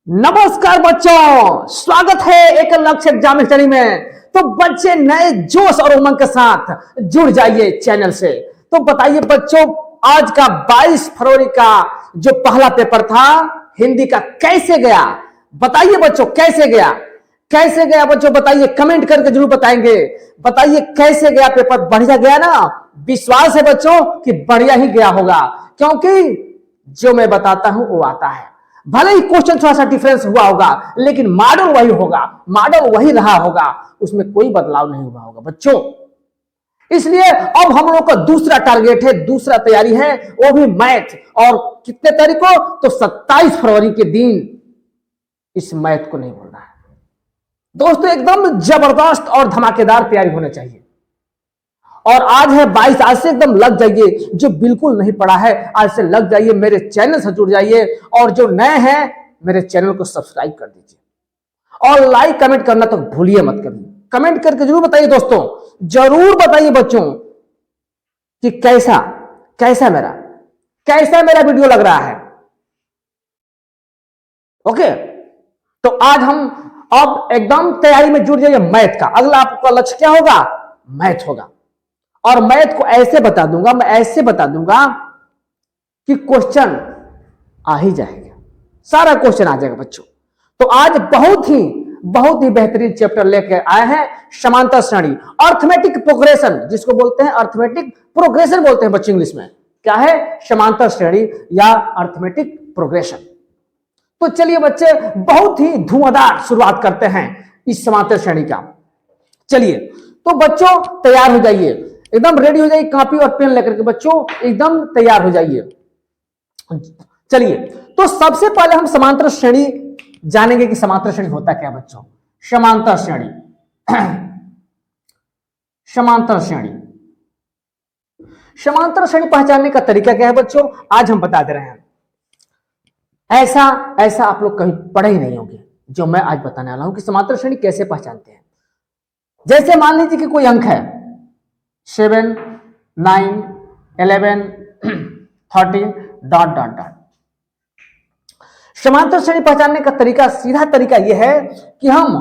नमस्कार बच्चों, स्वागत है एक लक्ष्य एग्जाम स्टडी में। तो बच्चे नए जोश और उमंग के साथ जुड़ जाइए चैनल से। तो बताइए बच्चों, आज का 22 फरवरी का जो पहला पेपर था हिंदी का कैसे गया? बताइए बच्चों, कैसे गया? कैसे गया बच्चों बताइए, कमेंट करके जरूर बताएंगे। बताइए कैसे गया पेपर? बढ़िया गया ना? विश्वास है बच्चों कि बढ़िया ही गया होगा, क्योंकि जो मैं बताता हूं वो आता है। भले ही क्वेश्चन थोड़ा सा डिफरेंस हुआ होगा, लेकिन मॉडल वही होगा, मॉडल वही रहा होगा, उसमें कोई बदलाव नहीं हुआ होगा बच्चों। इसलिए अब हम लोग का दूसरा टारगेट है, दूसरा तैयारी है, वो भी मैथ। और कितने तारीख को? तो 27 फरवरी के दिन इस मैथ को नहीं भूलना है दोस्तों। एकदम जबरदस्त और धमाकेदार तैयारी होनी चाहिए। और आज है 22, आज से एकदम लग जाइए। जो बिल्कुल नहीं पढ़ा है आज से लग जाइए, मेरे चैनल से जुड़ जाइए। और जो नए हैं मेरे चैनल को सब्सक्राइब कर दीजिए और लाइक कमेंट करना तो भूलिए मत करिए। कमेंट करके जरूर बताइए दोस्तों, जरूर बताइए बच्चों कि कैसा कैसा मेरा वीडियो लग रहा है। ओके, तो आज हम अब एकदम तैयारी में जुड़ जाइए मैथ का। अगला आपका लक्ष्य क्या होगा? मैथ होगा। और मैथ को ऐसे बता दूंगा, मैं ऐसे बता दूंगा कि क्वेश्चन आ ही जाएगा, सारा क्वेश्चन आ जाएगा बच्चों। तो आज बहुत ही बेहतरीन चैप्टर लेके आए हैं, समांतर श्रेणी, अर्थमेटिक प्रोग्रेशन, जिसको बोलते हैं अर्थमेटिक प्रोग्रेशन बोलते हैं बच्चों इंग्लिश में। क्या है? समांतर श्रेणी या अर्थमेटिक प्रोग्रेशन। तो चलिए बच्चे, बहुत ही धुआंधार शुरुआत करते हैं इस समांतर श्रेणी का। चलिए तो बच्चों तैयार हो जाइए, एकदम रेडी हो जाइए, कॉपी और पेन लेकर के बच्चों एकदम तैयार हो जाइए। चलिए, तो सबसे पहले हम समांतर श्रेणी जानेंगे कि समांतर श्रेणी होता क्या बच्चों। समांतर श्रेणी समांतर श्रेणी समांतर श्रेणी पहचानने का तरीका क्या है बच्चों, आज हम बता दे रहे हैं। ऐसा आप लोग कहीं पढ़े ही नहीं होंगे जो मैं आज बताने वाला हूं कि समांतर श्रेणी कैसे पहचानते हैं। जैसे मान लीजिए कि कोई अंक है 7, 9, 11, 13 ... समांतर श्रेणी पहचानने का तरीका, सीधा तरीका यह है कि हम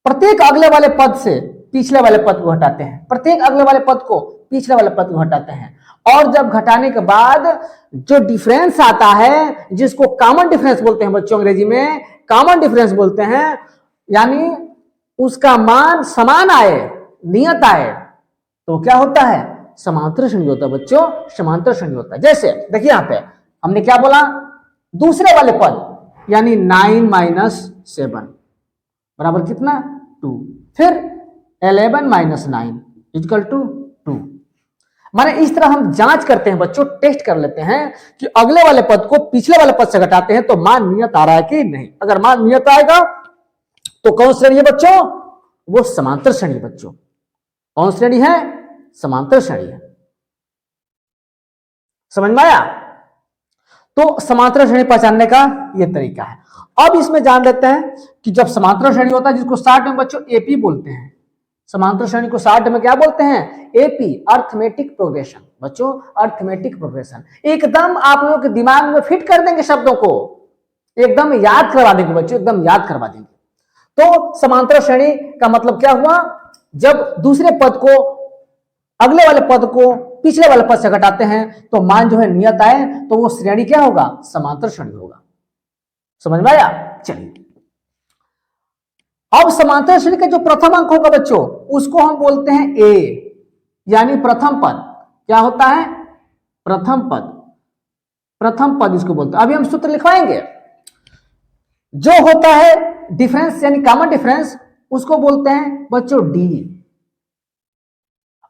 प्रत्येक अगले वाले पद से पिछले वाले पद को घटाते हैं, प्रत्येक अगले वाले पद को पिछले वाले पद को घटाते हैं। और जब घटाने के बाद जो डिफरेंस आता है, जिसको कॉमन डिफरेंस बोलते हैं बच्चों, अंग्रेजी में कॉमन डिफरेंस बोलते हैं, यानी उसका मान समान आए, नियत आए, तो क्या होता है? समांतर श्रेणी होता है बच्चों, समांतर श्रेणी होता है। जैसे देखिए यहां पे हमने क्या बोला, दूसरे वाले पद यानी 9 - 7 बराबर कितना? 2। फिर 11 - 9 = 2। माने इस तरह हम जांच करते हैं बच्चों, टेस्ट कर लेते हैं कि अगले वाले पद को पिछले वाले पद से घटाते हैं तो मान नियत आ रहा है कि नहीं। अगर मान नियत आएगा तो कौन श्रेणी है बच्चों? वो समांतर श्रेणी बच्चों। कौन श्रेणी है? समांतर श्रेणी है। समझ में आया? तो समांतर श्रेणी पहचानने का यह तरीका है। अब इसमें जान लेते हैं कि जब समांतर श्रेणी होता है, जिसको शॉर्ट में बच्चों एपी बोलते हैं, समांतर श्रेणी को शॉर्ट में क्या बोलते हैं? एपी, अर्थमेटिक प्रोग्रेशन बच्चों, अर्थमेटिक प्रोग्रेशन। एकदम आप लोगों के दिमाग में फिट कर देंगे, शब्दों को एकदम याद करवा देंगे बच्चों, एकदम याद करवा देंगे। तो समांतर श्रेणी का मतलब क्या हुआ? जब दूसरे पद को अगले वाले पद को पिछले वाले पद से घटाते हैं तो मान जो है नियत आए, तो वो श्रेणी क्या होगा? समांतर श्रेणी होगा। समझ में आया? चलिए, अब समांतर श्रेणी का जो प्रथम अंक होगा बच्चों, उसको हम बोलते हैं ए, यानी प्रथम पद। क्या होता है? प्रथम पद। प्रथम पद इसको बोलते हैं। अभी हम सूत्र लिखवाएंगे। जो होता है डिफरेंस यानी कॉमन डिफरेंस, उसको बोलते हैं बच्चों डी।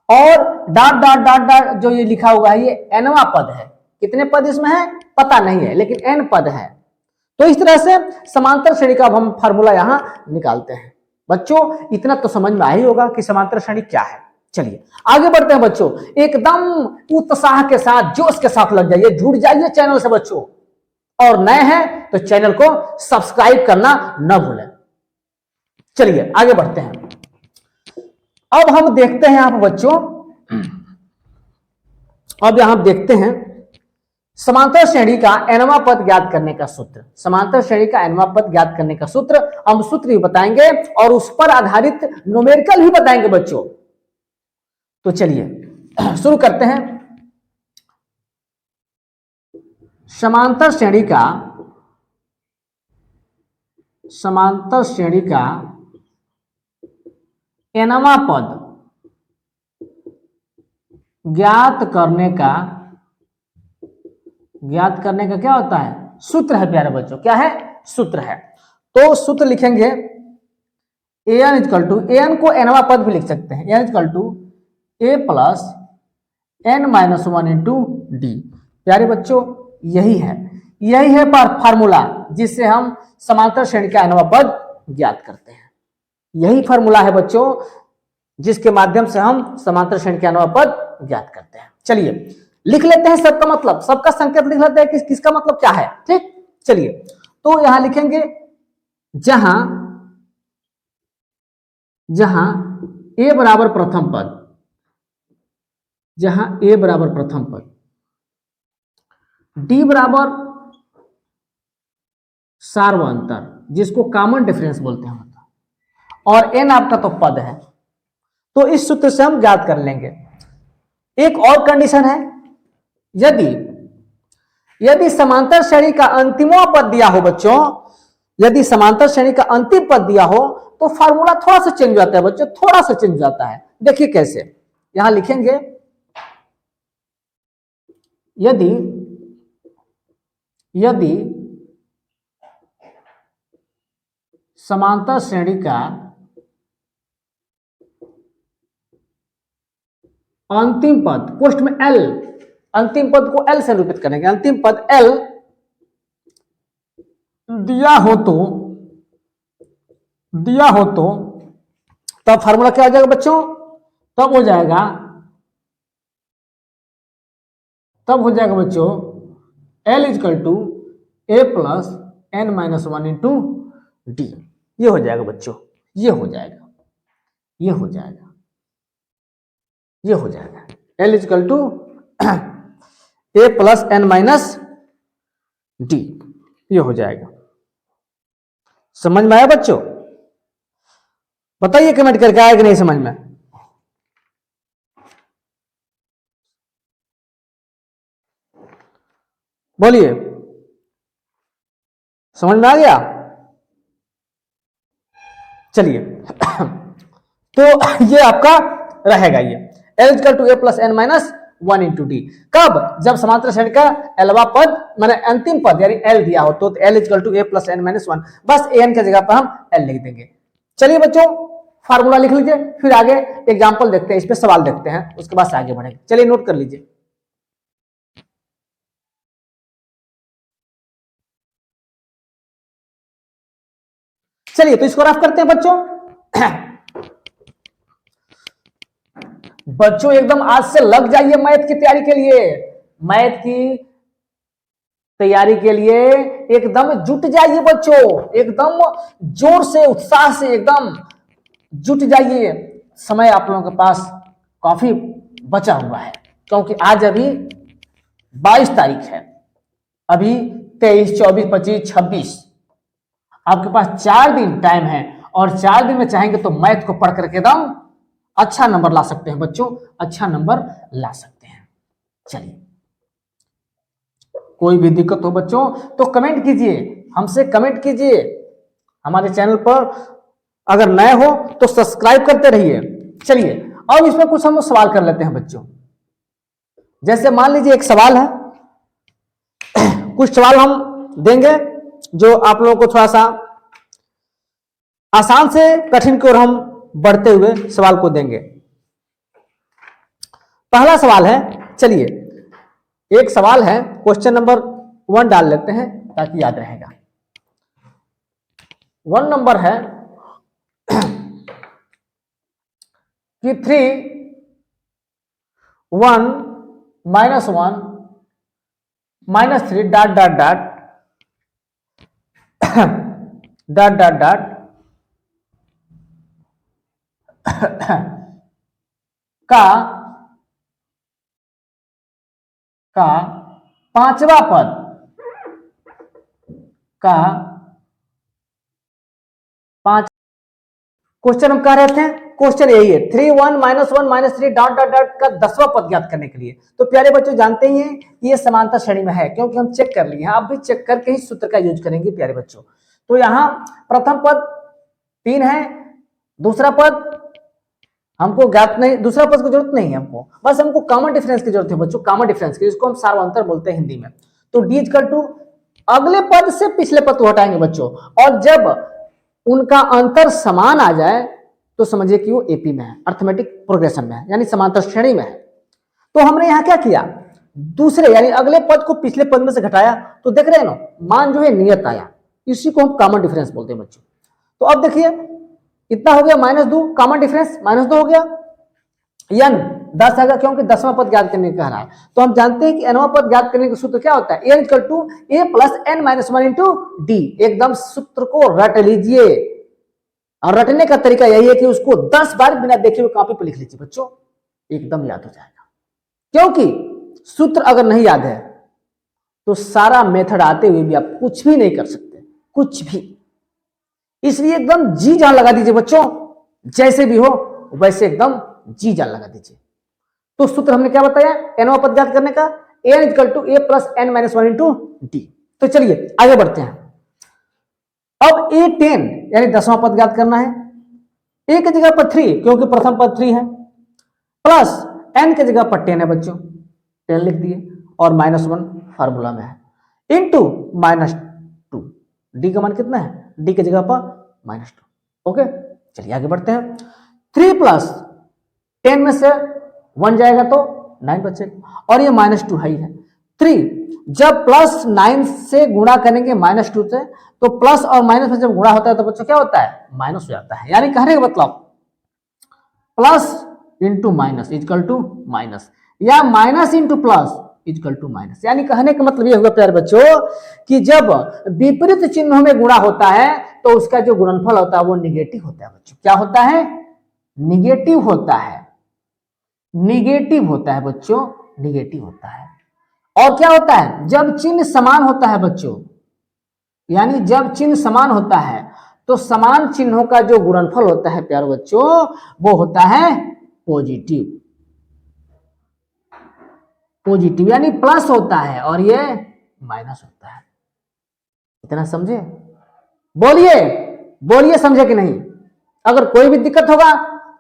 और डॉट डॉट डॉट डॉट जो ये लिखा हुआ है, ये एनवा पद है। कितने पद इसमें है पता नहीं है, लेकिन एन पद है। तो इस तरह से समांतर श्रेणी का अब हम फार्मूला यहां निकालते हैं बच्चों। इतना तो समझ में आ ही होगा कि समांतर श्रेणी क्या है। चलिए आगे बढ़ते हैं बच्चों, एकदम उत्साह के साथ, जोश के साथ लग जाइए, जुड़ जाइए चैनल से बच्चों। और नए हैं तो चैनल को सब्सक्राइब करना न भूलें। चलिए आगे बढ़ते हैं। अब हम देखते हैं यहां पर बच्चों, अब यहां देखते हैं समांतर श्रेणी का nवां पद ज्ञात करने का सूत्र, समांतर श्रेणी का nवां पद ज्ञात करने का सूत्र, हम सूत्र भी बताएंगे और उस पर आधारित न्यूमेरिकल भी बताएंगे बच्चों। तो चलिए शुरू करते हैं। समांतर श्रेणी का nवां पद ज्ञात करने का क्या होता है? सूत्र है प्यारे बच्चों। क्या है? सूत्र है। तो सूत्र लिखेंगे an इक्वल टू, an को nवां पद भी लिख सकते हैं, an equal to a plus n minus one into D. प्यारे बच्चों यही है फार्मूला जिससे हम समांतर श्रेणी का nवां पद ज्ञात करते हैं। यही फार्मूला है बच्चों जिसके माध्यम से हम समांतर श्रेणी का nवां पद ज्ञात करते हैं। चलिए लिख लेते हैं सबका मतलब, सबका संकेत लिख लेते हैं कि किसका मतलब क्या है। ठीक, चलिए तो यहां लिखेंगे जहां a बराबर प्रथम पद, d बराबर सार्वअंतर जिसको कॉमन डिफरेंस बोलते हैं, और n आपका तो पद है, तो इस सूत्र से हम ज्ञात कर लेंगे। एक और कंडीशन है, यदि समांतर श्रेणी का अंतिमों पद दिया हो बच्चों, यदि समांतर श्रेणी का अंतिम पद दिया हो तो फार्मूला थोड़ा सा चेंज हो जाता है बच्चों, थोड़ा सा चेंज हो जाता है। देखिए कैसे, यहां लिखेंगे यदि समांतर श्रेणी का अंतिम पद, पोस्ट में L, अंतिम पद को L से निरूपित करेंगे, अंतिम पद L दिया हो तो तब फार्मूला क्या हो जाएगा बच्चों? तब हो जाएगा बच्चों L is equal to a plus n minus one into D. ये हो जाएगा बच्चों, ये हो जाएगा L is equal to a plus n minus D, ये हो जाएगा। समझ में आया बच्चों? बताइए कमेंट करके, आया कि नहीं समझ में? बोलिए, समझ में आ गया? चलिए तो ये आपका रहेगा, ये L equal to a plus n minus one into D. कब? जब समांतर श्रेणी का एलवा पद मैंने अंतिम पद यानी L दिया हो तो L equal to a plus n minus one, बस an की जगह पर हम L लिख देंगे। चलिए बच्चों फार्मूला लिख लीजिए, फिर आगे एग्जाम्पल देखते हैं, इस पे सवाल देखते हैं, उसके बाद आगे बढ़ेंगे। चलिए नोट कर लीजिए। चलिए तो इसको रफ करते हैं बच्चों। बच्चों एकदम आज से लग जाइए मैथ की तैयारी के लिए, मैथ की तैयारी के लिए एकदम जुट जाइए बच्चों, एकदम जोर से उत्साह से एकदम जुट जाइए। समय आप लोगों के पास काफी बचा हुआ है, क्योंकि आज अभी 22 तारीख है, अभी 23, 24, 25, 26 आपके पास 4 दिन टाइम है, और 4 दिन में चाहेंगे तो मैथ को पढ़ करके एकदम अच्छा नंबर ला सकते हैं बच्चों, अच्छा नंबर ला सकते हैं। चलिए कोई भी दिक्कत हो बच्चों तो कमेंट कीजिए, हमसे कमेंट कीजिए, हमारे चैनल पर अगर नए हो तो सब्सक्राइब करते रहिए। चलिए अब इसमें कुछ हम सवाल कर लेते हैं बच्चों। जैसे मान लीजिए एक सवाल है, कुछ सवाल हम देंगे जो आप लोगों को थोड़ा सा आसान से कठिन की ओर हम बढ़ते हुए सवाल को देंगे। पहला सवाल है, चलिए एक सवाल है, क्वेश्चन नंबर 1 डाल लेते हैं ताकि याद रहेगा। 1 नंबर है कि 3, 1, -1, -3 dot dot dot dot dot dot का पांचवा पद का पांच क्वेश्चन हम कह रहे थे, क्वेश्चन यही है 3 1 -1 -3 डॉट डॉट डॉट का 10वां पद ज्ञात करने के लिए। तो प्यारे बच्चों जानते ही हैं कि ये समांतर श्रेणी में है, क्योंकि हम चेक कर लिए हैं, आप भी चेक करके ही सूत्र का यूज करेंगे प्यारे बच्चों। तो यहां प्रथम पद 3 है, दूसरा पद हमको ज्ञात नहीं, दूसरा पद की जरूरत नहीं है हमको, बस हमको कॉमन डिफरेंस की जरूरत है बच्चों, कॉमन डिफरेंस की, जिसको हम सार्वंतर बोलते हैं हिंदी में। तो डी इक्वल टू अगले पद से पिछले पद को हटाएंगे बच्चों, और जब उनका अंतर समान आ जाए तो समझिए कि वो एपी में है, अर्थमेटिक प्रोग्रेशन में है, यानी समांतर श्रेणी में है। तो हमने यहां क्या किया, दूसरे यानी अगले पद को पिछले पद में से घटाया, तो देख रहे हैं ना, मान जो है नियत आया, इसी को हम कॉमन डिफरेंस बोलते हैं बच्चों। तो अब देखिए कितना हो गया, -2, कॉमन डिफरेंस -2 हो गया, n 10 आएगा, क्योंकि 10वां पद ज्ञात करने कह रहा है। तो हम जानते हैं कि nवां पद ज्ञात करने का सूत्र क्या होता है, n equal to a plus n minus 1 into D. एकदम सूत्र को रट लीजिए, और रटने का तरीका यही है कि उसको 10 बार बिना देखे हुए कॉपी पर लिख लीजिए बच्चों, एकदम याद हो जाएगा। क्योंकि सूत्र अगर नहीं याद है तो सारा मेथड आते हुए भी आप कुछ भी नहीं कर सकते, कुछ भी। इसलिए एकदम जी जान लगा दीजिए बच्चों, जैसे भी हो वैसे एकदम जी जान लगा दीजिए। तो सूत्र हमने क्या बताया, nवां पद ज्ञात करने का, n equal to a plus n minus 1 into D. तो चलिए आगे बढ़ते हैं। अब a10 यानी 10वां पद ज्ञात करना है, a की जगह पर 3 क्योंकि प्रथम पद 3 है, प्लस n की जगह पर 10 है बच्चों, 10 लिख दिए, और -1 फार्मूला में है, इंटू -2। डी का मान कितना है, डी की जगह पर -2। ओके चलिए आगे बढ़ते हैं। 3 प्लस 10 में से 1 जाएगा तो 9 बचेगा, और ये -2 है ही है। 3 जब प्लस 9 से गुणा करेंगे -2 से, तो प्लस और माइनस में जब गुणा होता है तो बच्चों क्या होता है, माइनस हो जाता है। यानी कहने का मतलब plus into minus equal to minus, या minus into plus equal to minus. यानी कहने का मतलब ये होगा प्यारे बच्चों कि जब विपरीत चिन्हों में गुणा होता है तो उसका जो गुणनफल होता है वो निगेटिव होता है बच्चों। क्या होता है, निगेटिव होता है, निगेटिव होता है बच्चों, निगेटिव होता है। और क्या होता है, जब चिन्ह समान होता है बच्चों, यानी जब चिन्ह समान होता है तो समान चिन्हों का जो गुणनफल होता है प्यारे बच्चों वो होता है पॉजिटिव, पॉजिटिव यानी प्लस होता है, और ये माइनस होता है। इतना समझे, बोलिए बोलिए समझे कि नहीं, अगर कोई भी दिक्कत होगा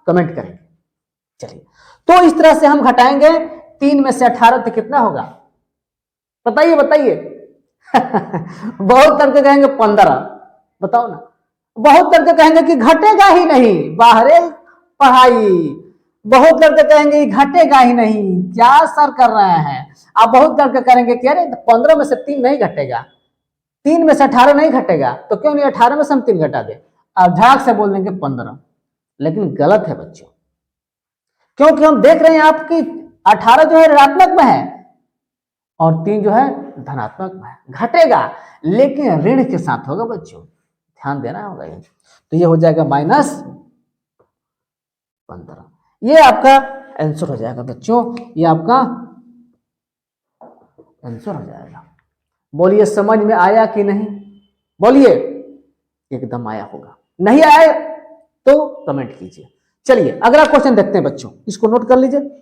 कमेंट करेंगे। चलिए तो इस तरह से हम घटाएंगे, 3 में से 18 तो कितना होगा, बताइए बताइए बहुत करके कहेंगे 15, बताओ ना, बहुत करके कहेंगे कि घटेगा ही नहीं, बाहरे पढ़ाई, बहुत करके कहेंगे घटेगा ही नहीं, क्या सर कर रहे हैं आप, बहुत करके करेंगे कि अरे 15 में से 3 नहीं घटेगा, 3 में से 18 नहीं घटेगा, तो क्यों नहीं 18 में से हम 3 घटा दे, अब झाक से बोल देंगे 15। लेकिन गलत है बच्चों, क्योंकि हम देख रहे हैं आपकी 18 जो है ऋणात्मक में है और 3 जो है धनात्मक में है, घटेगा लेकिन ऋण के साथ होगा बच्चों, ध्यान देना होगा ये। तो ये हो जाएगा -15, ये आपका आंसर हो जाएगा बच्चों, ये आपका आंसर हो जाएगा। बोलिए समझ में आया कि नहीं, बोलिए, एकदम आया होगा, नहीं आया तो कमेंट कीजिए। चलिए अगला क्वेश्चन देखते हैं बच्चों, इसको नोट कर लीजिए।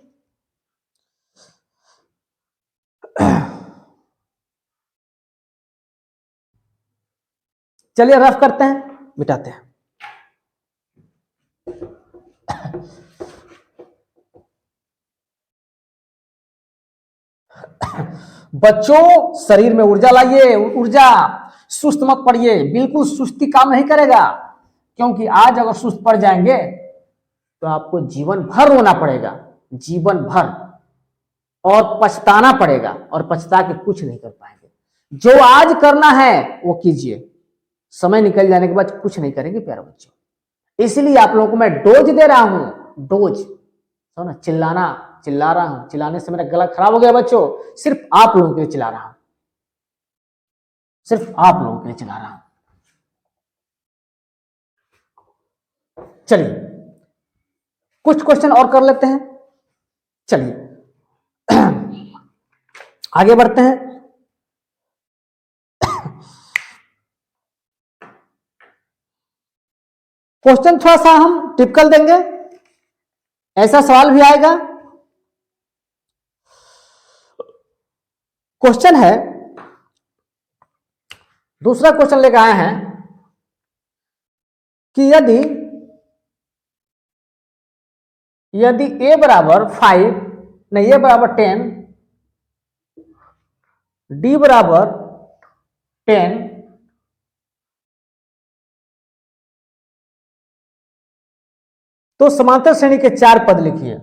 चलिए रफ करते हैं, मिटाते हैं। बच्चों शरीर में ऊर्जा लाइए, ऊर्जा, सुस्त मत पड़िए, बिल्कुल सुस्ती काम नहीं करेगा, क्योंकि आज अगर सुस्त पड़ जाएंगे तो आपको जीवन भर रोना पड़ेगा, जीवन भर, और पछताना पड़ेगा, और पछता के कुछ नहीं कर पाएंगे। जो आज करना है वो कीजिए, समय निकल जाने के बाद कुछ नहीं करेंगे प्यारे बच्चों। इसलिए आप लोगों को मैं डोज दे रहा हूं, डोज, तो ना चिल्लाना, चिल्ला रहा हूं, चिल्लाने से मेरा गला खराब हो गया बच्चों, सिर्फ आप लोगों के लिए चिल्ला रहा हूं, सिर्फ आप लोगों के लिए चिल्ला रहा हूं। चलिए कुछ क्वेश्चन और कर लेते हैं, चलिए आगे बढ़ते हैं। क्वेश्चन थोड़ा सा हम टिपिकल देंगे, ऐसा सवाल भी आएगा। क्वेश्चन है, दूसरा क्वेश्चन लेकर आए हैं कि यदि a बराबर 5, नहीं, a बराबर 10, d बराबर 10, तो समांतर श्रेणी के 4 पद लिखिए।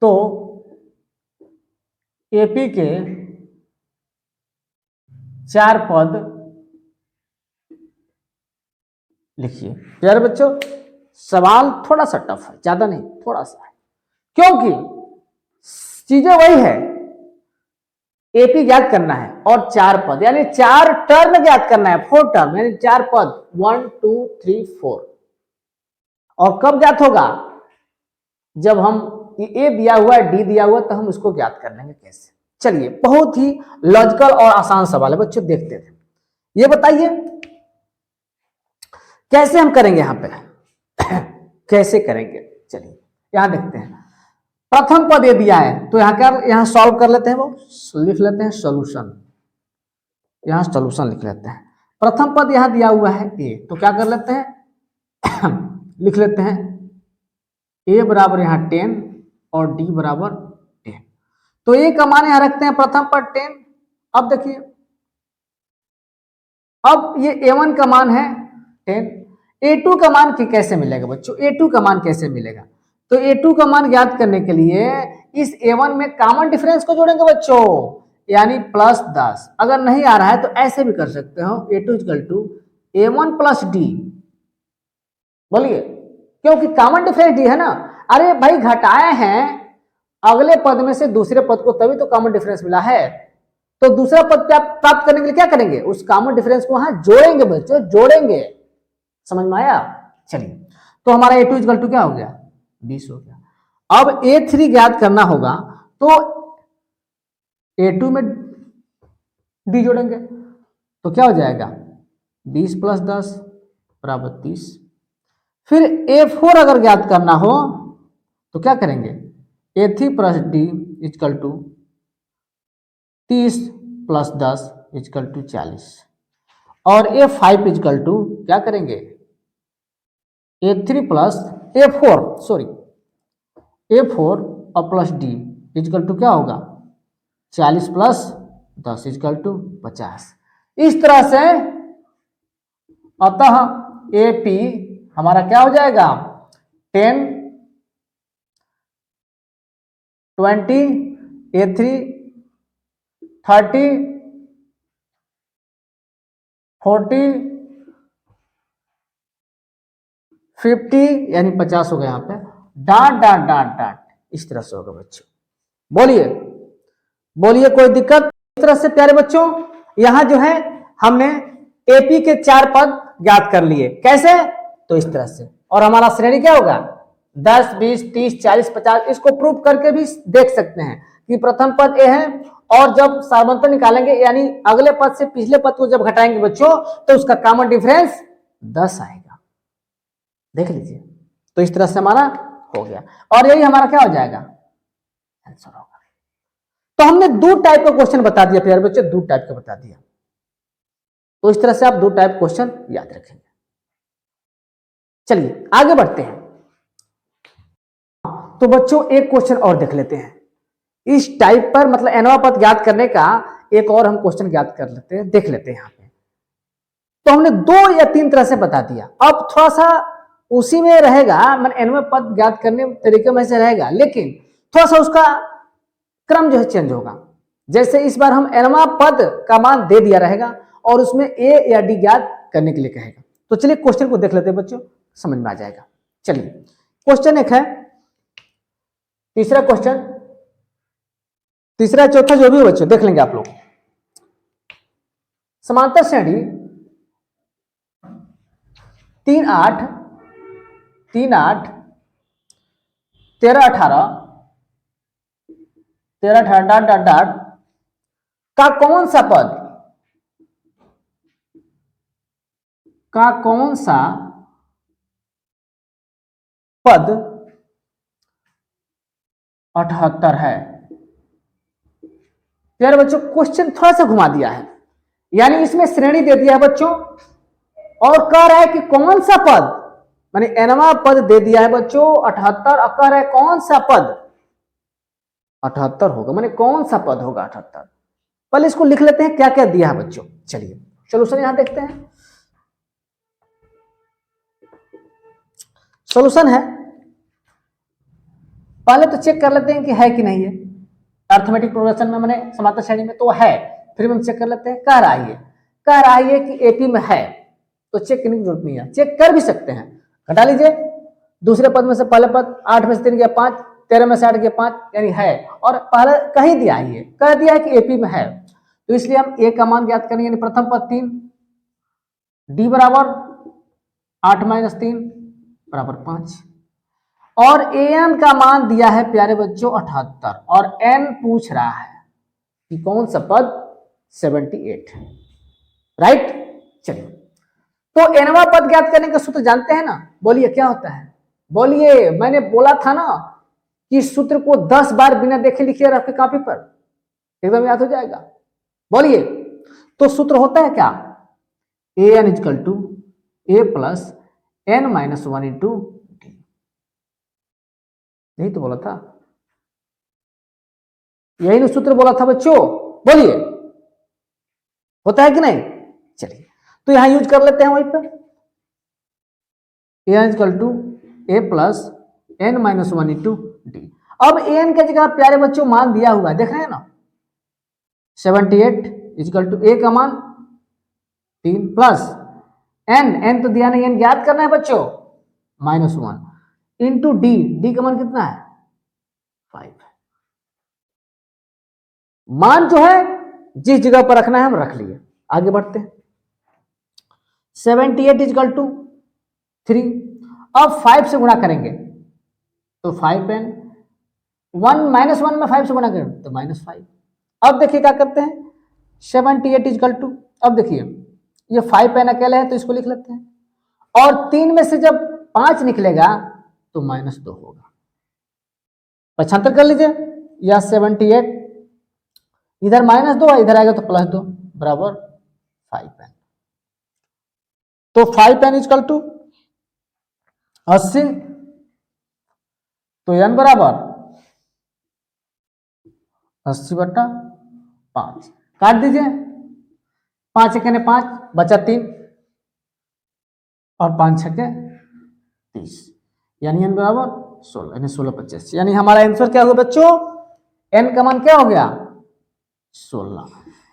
तो एपी के 4 पद लिखिए। प्यारे बच्चों, सवाल थोड़ा सा टफ है, ज्यादा नहीं, थोड़ा सा है, क्योंकि चीजें वही है। एपी ज्ञात करना है और 4 पद यानी 4 टर्म ज्ञात करना है, 4 टर्म यानी 4 पद, 1 2 3 4। और कब ज्ञात होगा? जब हम ए दिया हुआ है, डी दिया हुआ, तो हम उसको ज्ञात कर लेंगे कैसे। चलिए, बहुत ही लॉजिकल और आसान सवाल है बच्चों, देखते थे। ये बताइए कैसे हम करेंगे यहां पे कैसे करेंगे, चलिए यहां देखते हैं। प्रथम पद ये दिया है तो यहां क्या, यहां सॉल्व कर लेते हैं, वो लिख लेते हैं सॉल्यूशन, यहां सॉल्यूशन लिख लेते हैं। प्रथम पद यहां दिया हुआ है ए, तो क्या कर लेते हैं लिख लेते हैं ए बराबर यहां 10 और डी बराबर 10। तो ए का मान यहां रखते हैं प्रथम पद 10। अब देखिए, अब ये a1 का मान है 10, a2 का मान कैसे मिलेगा बच्चों? a2 का मान कैसे मिलेगा? तो a2 का मान ज्ञात करने के लिए इस a1 में कॉमन डिफरेंस को जोड़ेंगे बच्चों, यानी +10। अगर नहीं आ रहा है तो ऐसे भी कर सकते हो, a2 equal to a1 plus D. बोलिए, क्योंकि कॉमन डिफरेंस डी है ना। अरे भाई, घटाए हैं अगले पद में से दूसरे पद को, तभी तो कॉमन डिफरेंस मिला है। तो दूसरा पद प्राप्त करने के लिए क्या करेंगे? उस कॉमन डिफरेंस को वहां जोड़ेंगे बच्चों, जोड़ेंगे। समझ में आया? चलिए, तो हमारा a2 इक्वल टू क्या हो गया? 20 हो गया। अब a3 ज्ञात करना होगा, तो a2 में d जोड़ेंगे, तो क्या हो जाएगा? 20 प्लस 10 बराबर 30। फिर a4 अगर ज्ञात करना हो तो क्या करेंगे? a3 plus D equal to 30 plus 10 equal to 40। और a5 इक्वल टू क्या करेंगे? a3 plus a4 sorry a4 और प्लस डी इक्वल टू क्या होगा? 40 प्लस 10 इक्वल टू 50। इस तरह से अतः AP हमारा क्या हो जाएगा? 10 20 A3 30 40 50 यानी 50 हो गया यहाँ पे। डांट डांट डांट डांट इस तरह से होगा बच्चों। बोलिए बोलिए, कोई दिक्कत? इस तरह से प्यारे बच्चों, यहां जो है हमने एपी के 4 पद ज्ञात कर लिए। कैसे? तो इस तरह से। और हमारा श्रेणी क्या होगा? 10 20 30 40 50। इसको प्रूव करके भी देख सकते हैं कि प्रथम पद ए है, और जब सामांतर निकालेंगे यानी अगले पद से पिछले पद को जब घटाएंगे बच्चों, तो उसका कॉमन डिफरेंस 10 आएगा। देख लीजिए, तो इस तरह से हमारा हो गया, और यही हमारा क्या हो जाएगा? आंसर होगा। तो हमने 2 टाइप का क्वेश्चन बता दिया प्यारे बच्चे, 2 टाइप का बता दिया। तो इस तरह से आप 2 टाइप क्वेश्चन याद रखेंगे। चलिए आगे बढ़ते हैं। तो बच्चों एक क्वेश्चन और देख लेते हैं इस टाइप पर, मतलब एनवा पद ज्ञात करने का एक और हम क्वेश्चन ज्ञात कर लेते हैं, देख लेते हैं यहाँ पे। तो हमने 2 या 3 तरह से बता दिया। अब थोड़ा सा उसी में रहेगा, मतलब एनवा पद ज्ञात करने तरीके में से रहेगा, लेकिन थोड़ा सा उसका क्रम जो है चेंज होगा। जैसे इस बार हम एनवा पद का मान दे दिया रहेगा और उसमें ए या डी ज्ञात करने के लिए कहेगा। तो चलिए क्वेश्चन को देख लेते हैं बच्चों, समझ में आ जाएगा। चलिए क्वेश्चन एक है, तीसरा क्वेश्चन, तीसरा चौथा जो भी हो बच्चों देख लेंगे आप लोग। समांतर श्रेणी 3 8 3 8 13 18 13 18 डाट डाट डाट का कौन सा पद, का कौन सा पद 78 है। यार बच्चों क्वेश्चन थोड़ा सा घुमा दिया है, यानी इसमें श्रेणी दे दिया है बच्चों और कह रहा है कि कौन सा पद, माने एनवा पद दे दिया है बच्चों 78 और कह रहा है कौन सा पद 78 होगा, माने कौन सा पद होगा 78। पहले इसको लिख लेते हैं क्या क्या दिया है बच्चों। चलिए सोल्यूशन यहां देखते हैं। सोल्यूशन है, पहले तो चेक कर लेते हैं कि है कि नहीं है। अर्थमेटिक प्रोग्रेशन में मैंने समांतर श्रेणी में तो है, फिर हम चेक कर लेते हैं। कह रहा है कि एपी में है, तो चेक करने की जरूरत नहीं है, चेक कर भी सकते हैं। घटा लीजिए, दूसरे पद में से पहले पद 8 में से 3 गया 5, 13 में से 8 गया 5, यानी है। और पहले कह दिया है, ये कह दिया है कि एपी में है, तो इसलिए हम ए का मान ज्ञात करेंगे। यानी प्रथम पद 3, डी बराबर 8 माइनस 3 बराबर 5, और एन का मान दिया है प्यारे बच्चों 78, और एन पूछ रहा है कि कौन सा पद 78 है। राइट। चलिए, तो एनवा पद ज्ञात करने का सूत्र जानते हैं ना, बोलिए क्या होता है। बोलिए, मैंने बोला था ना कि सूत्र को 10 बार बिना देखे लिखिए आपके कॉपी पर, एकदम याद हो जाएगा। बोलिए, तो सूत्र होता है क्या, a n is equal to A plus N minus 1 into d. यही तो बोला था, यही तो सूत्र बोला था बच्चों। बोलिए, होता है कि नहीं। चलिए, तो यहां यूज कर लेते हैं वहीं पर, a n is equal to A plus N minus 1 into D. अब एन के जगह प्यारे बच्चों मान दिया हुआ है, देख रहे हैं ना, 78 इजकल टू ए का मान 3 प्लस एन तो दिया नहीं, एन ज्ञात करना है बच्चों, -1 इंटू डी का मान कितना है 5। मान जो है जिस जगह पर रखना है हम रख लिए। आगे बढ़ते हैं, 78 इजकल टू 3, अब 5 से गुणा करेंगे तो 5n, 1 -1 में 5 से गुणा करें तो -5। अब देखिए क्या करते हैं, 78 इजकल टू, अब देखिए ये 5n अकेले है तो इसको लिख लेते हैं, और 3 में से जब 5 निकलेगा तो -2 होगा। पक्षांतर कर लीजिए, या 78 इधर -2 है, इधर आएगा तो +2 बराबर 5n। तो 5n इजकल टू 80, तो n बराबर 80/5, काट दीजिए, 5 1 5 बचा 3 और 5 6 30, यानी n बराबर 16, यानी 16/25, यानी हमारा आंसर क्या होगा बच्चों, n का मान क्या हो गया 16,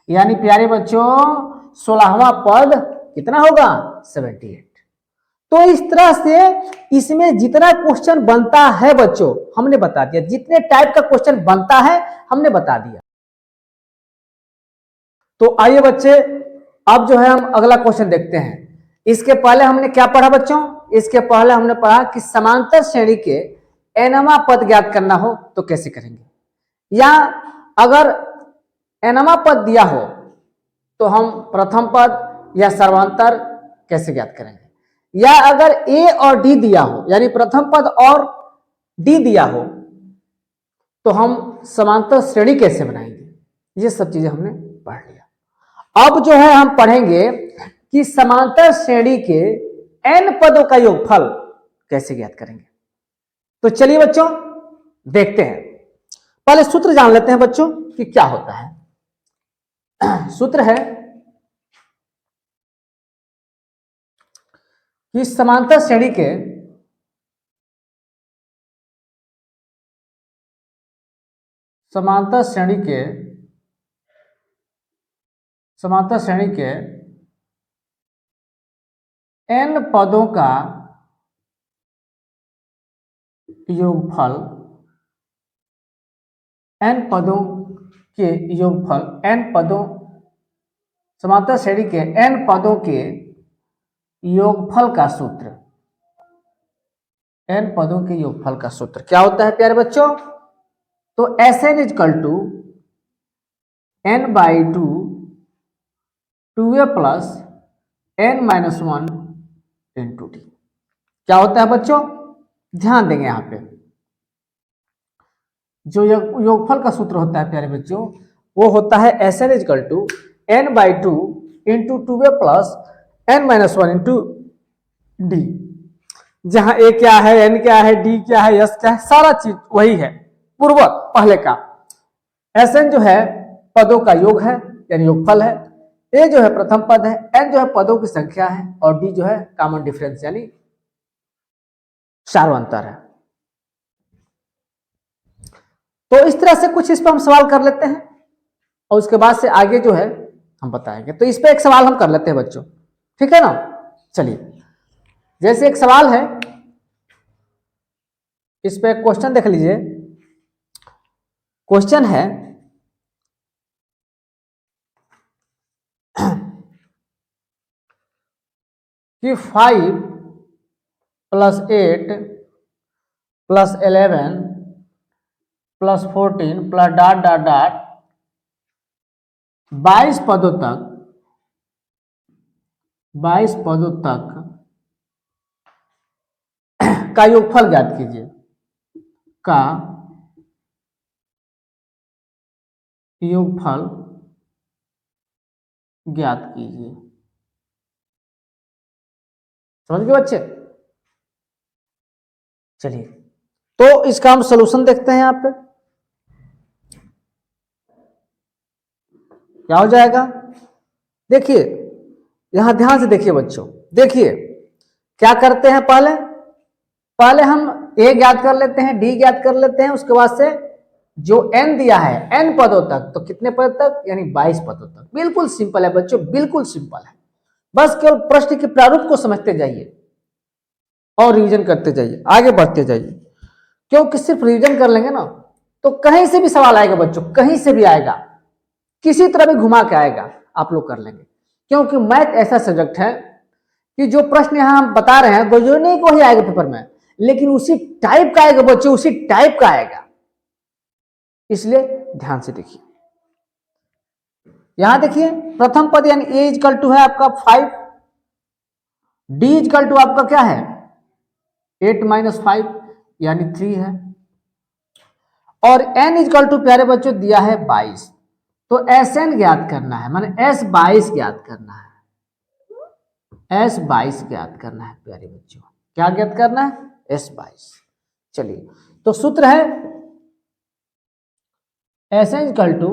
यानी प्यारे बच्चों 16वां पद कितना होगा 78। तो इस तरह से इसमें जितना क्वेश्चन बनता है बच्चों हमने बता दिया, जितने टाइप का क्वेश्चन बनता है हमने बता दिया। तो आइए बच्चे, अब जो है हम अगला क्वेश्चन देखते हैं। इसके पहले हमने क्या पढ़ा बच्चों, इसके पहले हमने पढ़ा कि समांतर श्रेणी के एनवा पद ज्ञात करना हो तो कैसे करेंगे, या अगर एनवा पद दिया हो तो हम प्रथम पद या सर्वांतर कैसे ज्ञात करेंगे, या अगर ए और डी दिया हो यानी प्रथम पद और डी दिया हो तो हम समांतर श्रेणी कैसे बनाएंगे, ये सब चीजें हमने पढ़ लिया। अब जो है हम पढ़ेंगे कि समांतर श्रेणी के n पदों का योगफल कैसे ज्ञात करेंगे। तो चलिए बच्चों देखते हैं, पहले सूत्र जान लेते हैं बच्चों कि क्या होता है। सूत्र है कि समांतर श्रेणी के n पदों का योगफल, n पदों के योगफल, n पदों, समांतर श्रेणी के n पदों के योगफल का सूत्र, n पदों के योगफल का सूत्र क्या होता है प्यारे बच्चों, तो Sn is equal to n/2 2a plus n-1 into D. क्या होता है बच्चों, ध्यान देंगे यहाँ पे जो योगफल का सूत्र होता है प्यारे बच्चों, वो होता है S N is equal to N by two into two A plus N minus one into D. जहां ए क्या है, एन क्या है, डी क्या है, एस क्या है, सारा चीज वही है पूर्व पहले का। एस एन जो है पदों का योग है यानी योगफल है, ए जो है प्रथम पद है, एन जो है पदों की संख्या है और डी जो है कॉमन डिफरेंस यानी सार्वंतर है। तो इस तरह से कुछ इस पर हम सवाल कर लेते हैं और उसके बाद से आगे जो है हम बताएंगे। तो इस पे एक सवाल हम कर लेते हैं बच्चों, ठीक है ना। चलिए जैसे एक सवाल है, इस पे क्वेश्चन देख लीजिए। क्वेश्चन है कि 5 plus 8 plus 11 plus 14 plus dot dot dot 22 पदों तक का योगफल ज्ञात कीजिए, का योगफल ज्ञात कीजिए। समझ गए बच्चे। चलिए तो इसका हम सलूशन देखते हैं। यहाँ पे क्या हो जाएगा, देखिए यहां ध्यान से देखिए बच्चों। देखिए क्या करते हैं, पहले हम ए ज्ञात कर लेते हैं, डी ज्ञात कर लेते हैं, उसके बाद से जो एन दिया है एन पदों तक, तो कितने पद तक यानी 22 पदों तक। बिल्कुल सिंपल है बच्चों, बिल्कुल सिंपल है। बस केवल प्रश्न के प्रारूप को समझते जाइए और रिवीजन करते जाइए, आगे बढ़ते जाइए। क्योंकि सिर्फ रिवीजन कर लेंगे ना तो कहीं से भी सवाल आएगा बच्चों, कहीं से भी आएगा, किसी तरह भी घुमा के आएगा, आप लोग कर लेंगे। क्योंकि मैथ ऐसा सब्जेक्ट है कि जो प्रश्न यहां हम बता रहे हैं वो जो नहीं को ही आएगा पेपर में, लेकिन उसी टाइप का आएगा बच्चों, उसी टाइप का आएगा। इसलिए ध्यान से देखिए। यहां देखिए प्रथम पद यानी ए इजकल टू है आपका 5, डी इजकल टू आपका क्या है 8 माइनस 5 यानी 3 है, और एन इजकल टू प्यारे बच्चों दिया है 22। तो एस एन ज्ञात करना है, माने एस 22 ज्ञात करना है, एस 22 ज्ञात करना है प्यारे बच्चों। क्या ज्ञात करना है, एस 22। चलिए तो सूत्र है S N is equal to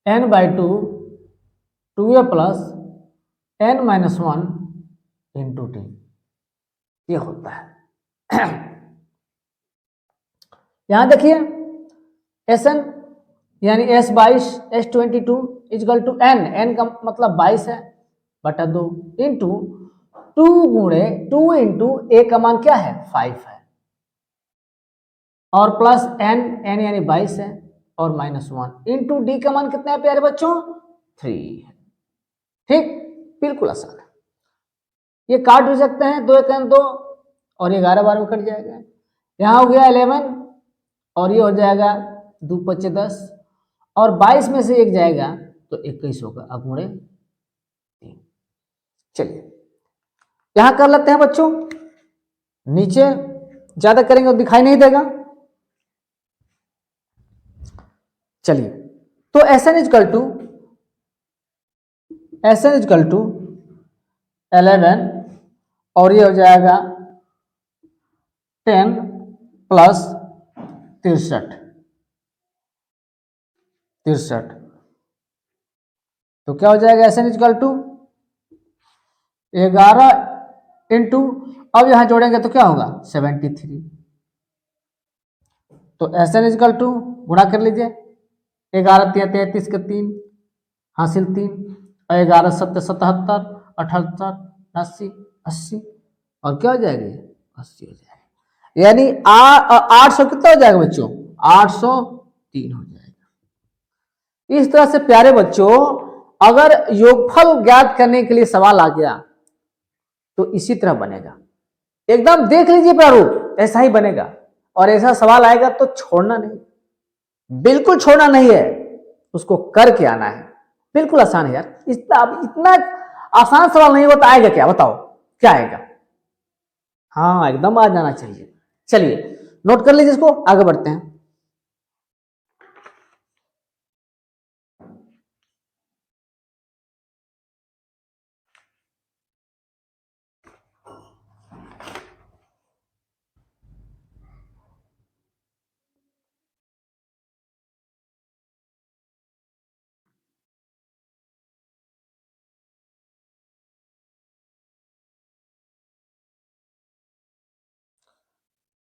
N by two A plus N minus 1 into T, ये होता है। यहां देखिए एस एन यानी S 22 S 22 is equal to N, N का मतलब 22 है बटा 2 इंटू 2 गुणे 2 इंटू ए का मान क्या है 5 है, और प्लस एन, एन यानी 22 है, और माइनस 1 इंटू डी का मान कितना है प्यारे बच्चों 3 है। ठीक, बिल्कुल आसान है। ये काट भी सकते हैं, 2 1 2 और 11 12 में कट जाएगा। यहाँ हो गया 11 और ये हो जाएगा 2 5 10, और 22 में से 1 जाएगा तो 21 होगा, अब मुड़े 3। चलिए यहां कर लेते हैं बच्चों, नीचे ज्यादा करेंगे तो दिखाई नहीं देगा। चलिए तो एस एन इजकल टू 11 और ये हो जाएगा 10 प्लस 63। तो क्या हो जाएगा S N is equal to 11 into, अब यहां जोड़ेंगे तो क्या होगा 73। तो एस एन इजकल टू गुणा कर लीजिए, 11 3 33 के 3 हासिल 3, और 11 7 77 78 80 80, और क्या हो जाएगी 80 हो जाएगा, यानी 800 कितना हो जाएगा बच्चों 803 हो जाएगा। इस तरह से प्यारे बच्चों अगर योगफल ज्ञात करने के लिए सवाल आ गया तो इसी तरह बनेगा, एकदम देख लीजिए प्रारूप ऐसा ही बनेगा। और ऐसा सवाल आएगा तो छोड़ना नहीं, बिल्कुल छोड़ना नहीं है, उसको करके आना है। बिल्कुल आसान है यार, इतना आसान सवाल नहीं होता, आएगा क्या बताओ, क्या आएगा। हाँ एकदम आ जाना चाहिए। चलिए नोट कर लीजिए इसको, आगे बढ़ते हैं।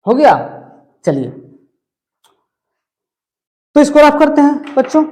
हो गया। चलिए तो इसको रफ करते हैं बच्चों।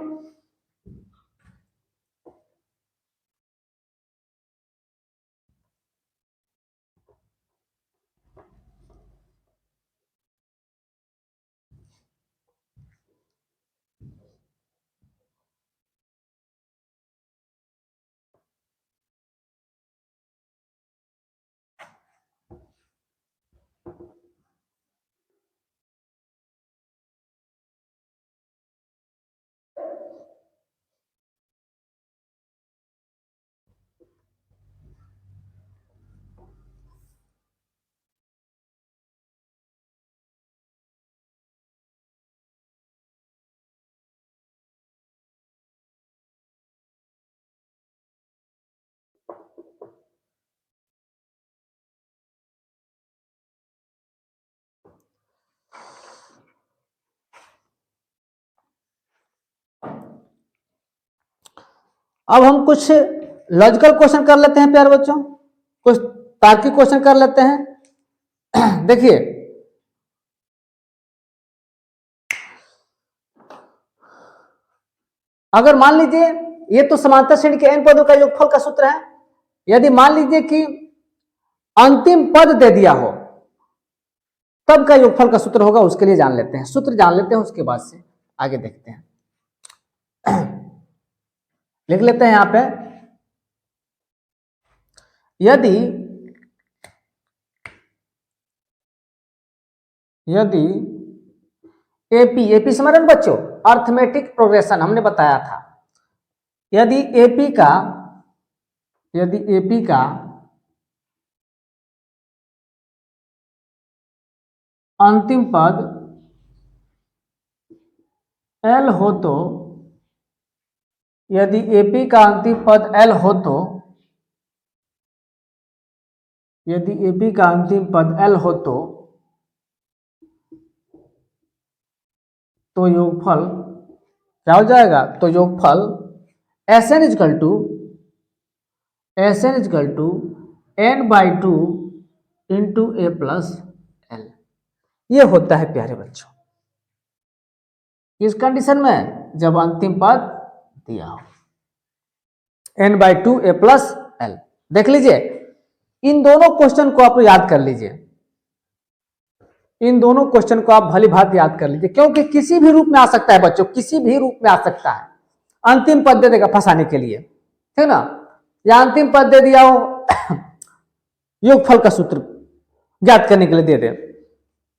अब हम कुछ लॉजिकल क्वेश्चन कर लेते हैं प्यारे बच्चों, कुछ तार्किक क्वेश्चन कर लेते हैं। देखिए अगर मान लीजिए ये तो समांतर श्रेणी के n पदों का योगफल का सूत्र है। यदि मान लीजिए कि अंतिम पद दे दिया हो तब का योगफल का सूत्र होगा, उसके लिए जान लेते हैं, सूत्र जान लेते हैं, उसके बाद से आगे देखते हैं। लिख लेते हैं यहां पे, यदि यदि एपी समझ रहे बच्चों, अर्थमेटिक प्रोग्रेशन हमने बताया था। यदि एपी का अंतिम पद एल हो तो, यदि एपी का अंतिम पद एल हो तो, यदि एपी का अंतिम पद एल हो तो योगफल क्या हो जाएगा, तो योगफल Sn is equal to n/2 into A plus L. ये होता है प्यारे बच्चों किस कंडीशन में, जब अंतिम पद दिया हो n/2 ए प्लस एल। देख लीजिए इन दोनों क्वेश्चन को आप याद कर लीजिए, इन दोनों क्वेश्चन को आप भली भांति याद कर लीजिए, क्योंकि किसी भी रूप में आ सकता है बच्चों, किसी भी रूप में आ सकता है। अंतिम पद दे देगा फंसाने के लिए, ठीक ना, या अंतिम पद दे दिया हो योगफल का सूत्र ज्ञात करने के लिए दे दे।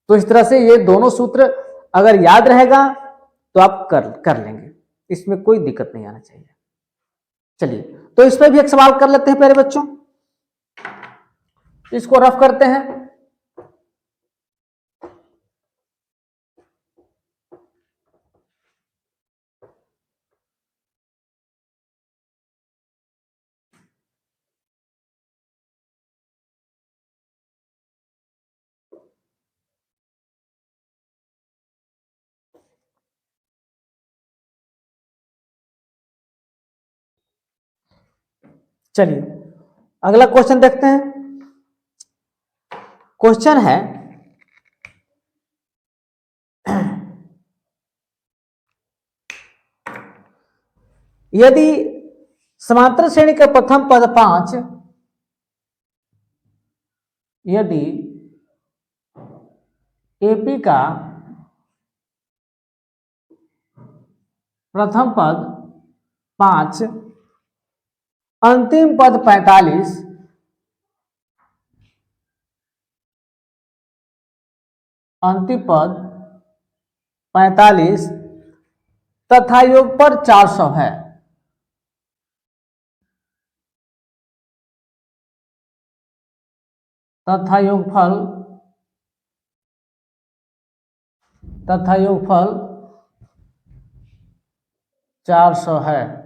तो इस तरह से ये दोनों सूत्र अगर याद रहेगा तो आप कर लेंगे, इसमें कोई दिक्कत नहीं आना चाहिए। चलिए तो इस पर भी एक सवाल कर लेते हैं प्यारे बच्चों, इसको रफ करते हैं। चलिए अगला क्वेश्चन देखते हैं। क्वेश्चन है यदि समांतर श्रेणी का प्रथम पद 5, यदि एपी का प्रथम पद 5, अंतिम पद 45, अंतिम पद 45 तथा योगफल 400 है, तथा योगफल 400 है।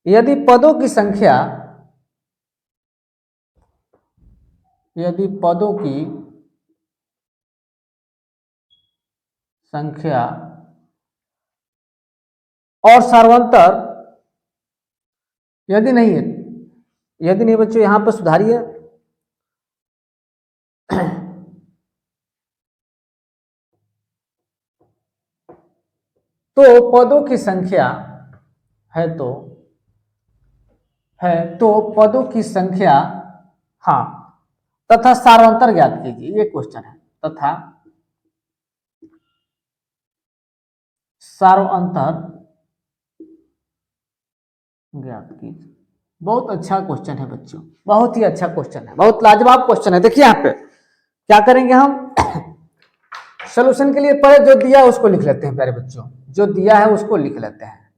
यदि पदों की संख्या और सार्वंतर यदि नहीं बच्चों, यहां पर सुधारिए। तो पदों की संख्या है तो पदों की संख्या, हाँ, तथा सार्वंतर ज्ञात कीजिए, ये क्वेश्चन है। तथा सार्वंतर ज्ञात कीजिए। बहुत अच्छा क्वेश्चन है बच्चों, बहुत ही अच्छा क्वेश्चन है, बहुत लाजवाब क्वेश्चन है। देखिए यहाँ पे क्या करेंगे हम, सॉल्यूशन के लिए पहले जो दिया है उसको लिख लेते हैं प्यारे बच्चों, जो दिया है उसको लिख लेते हैं।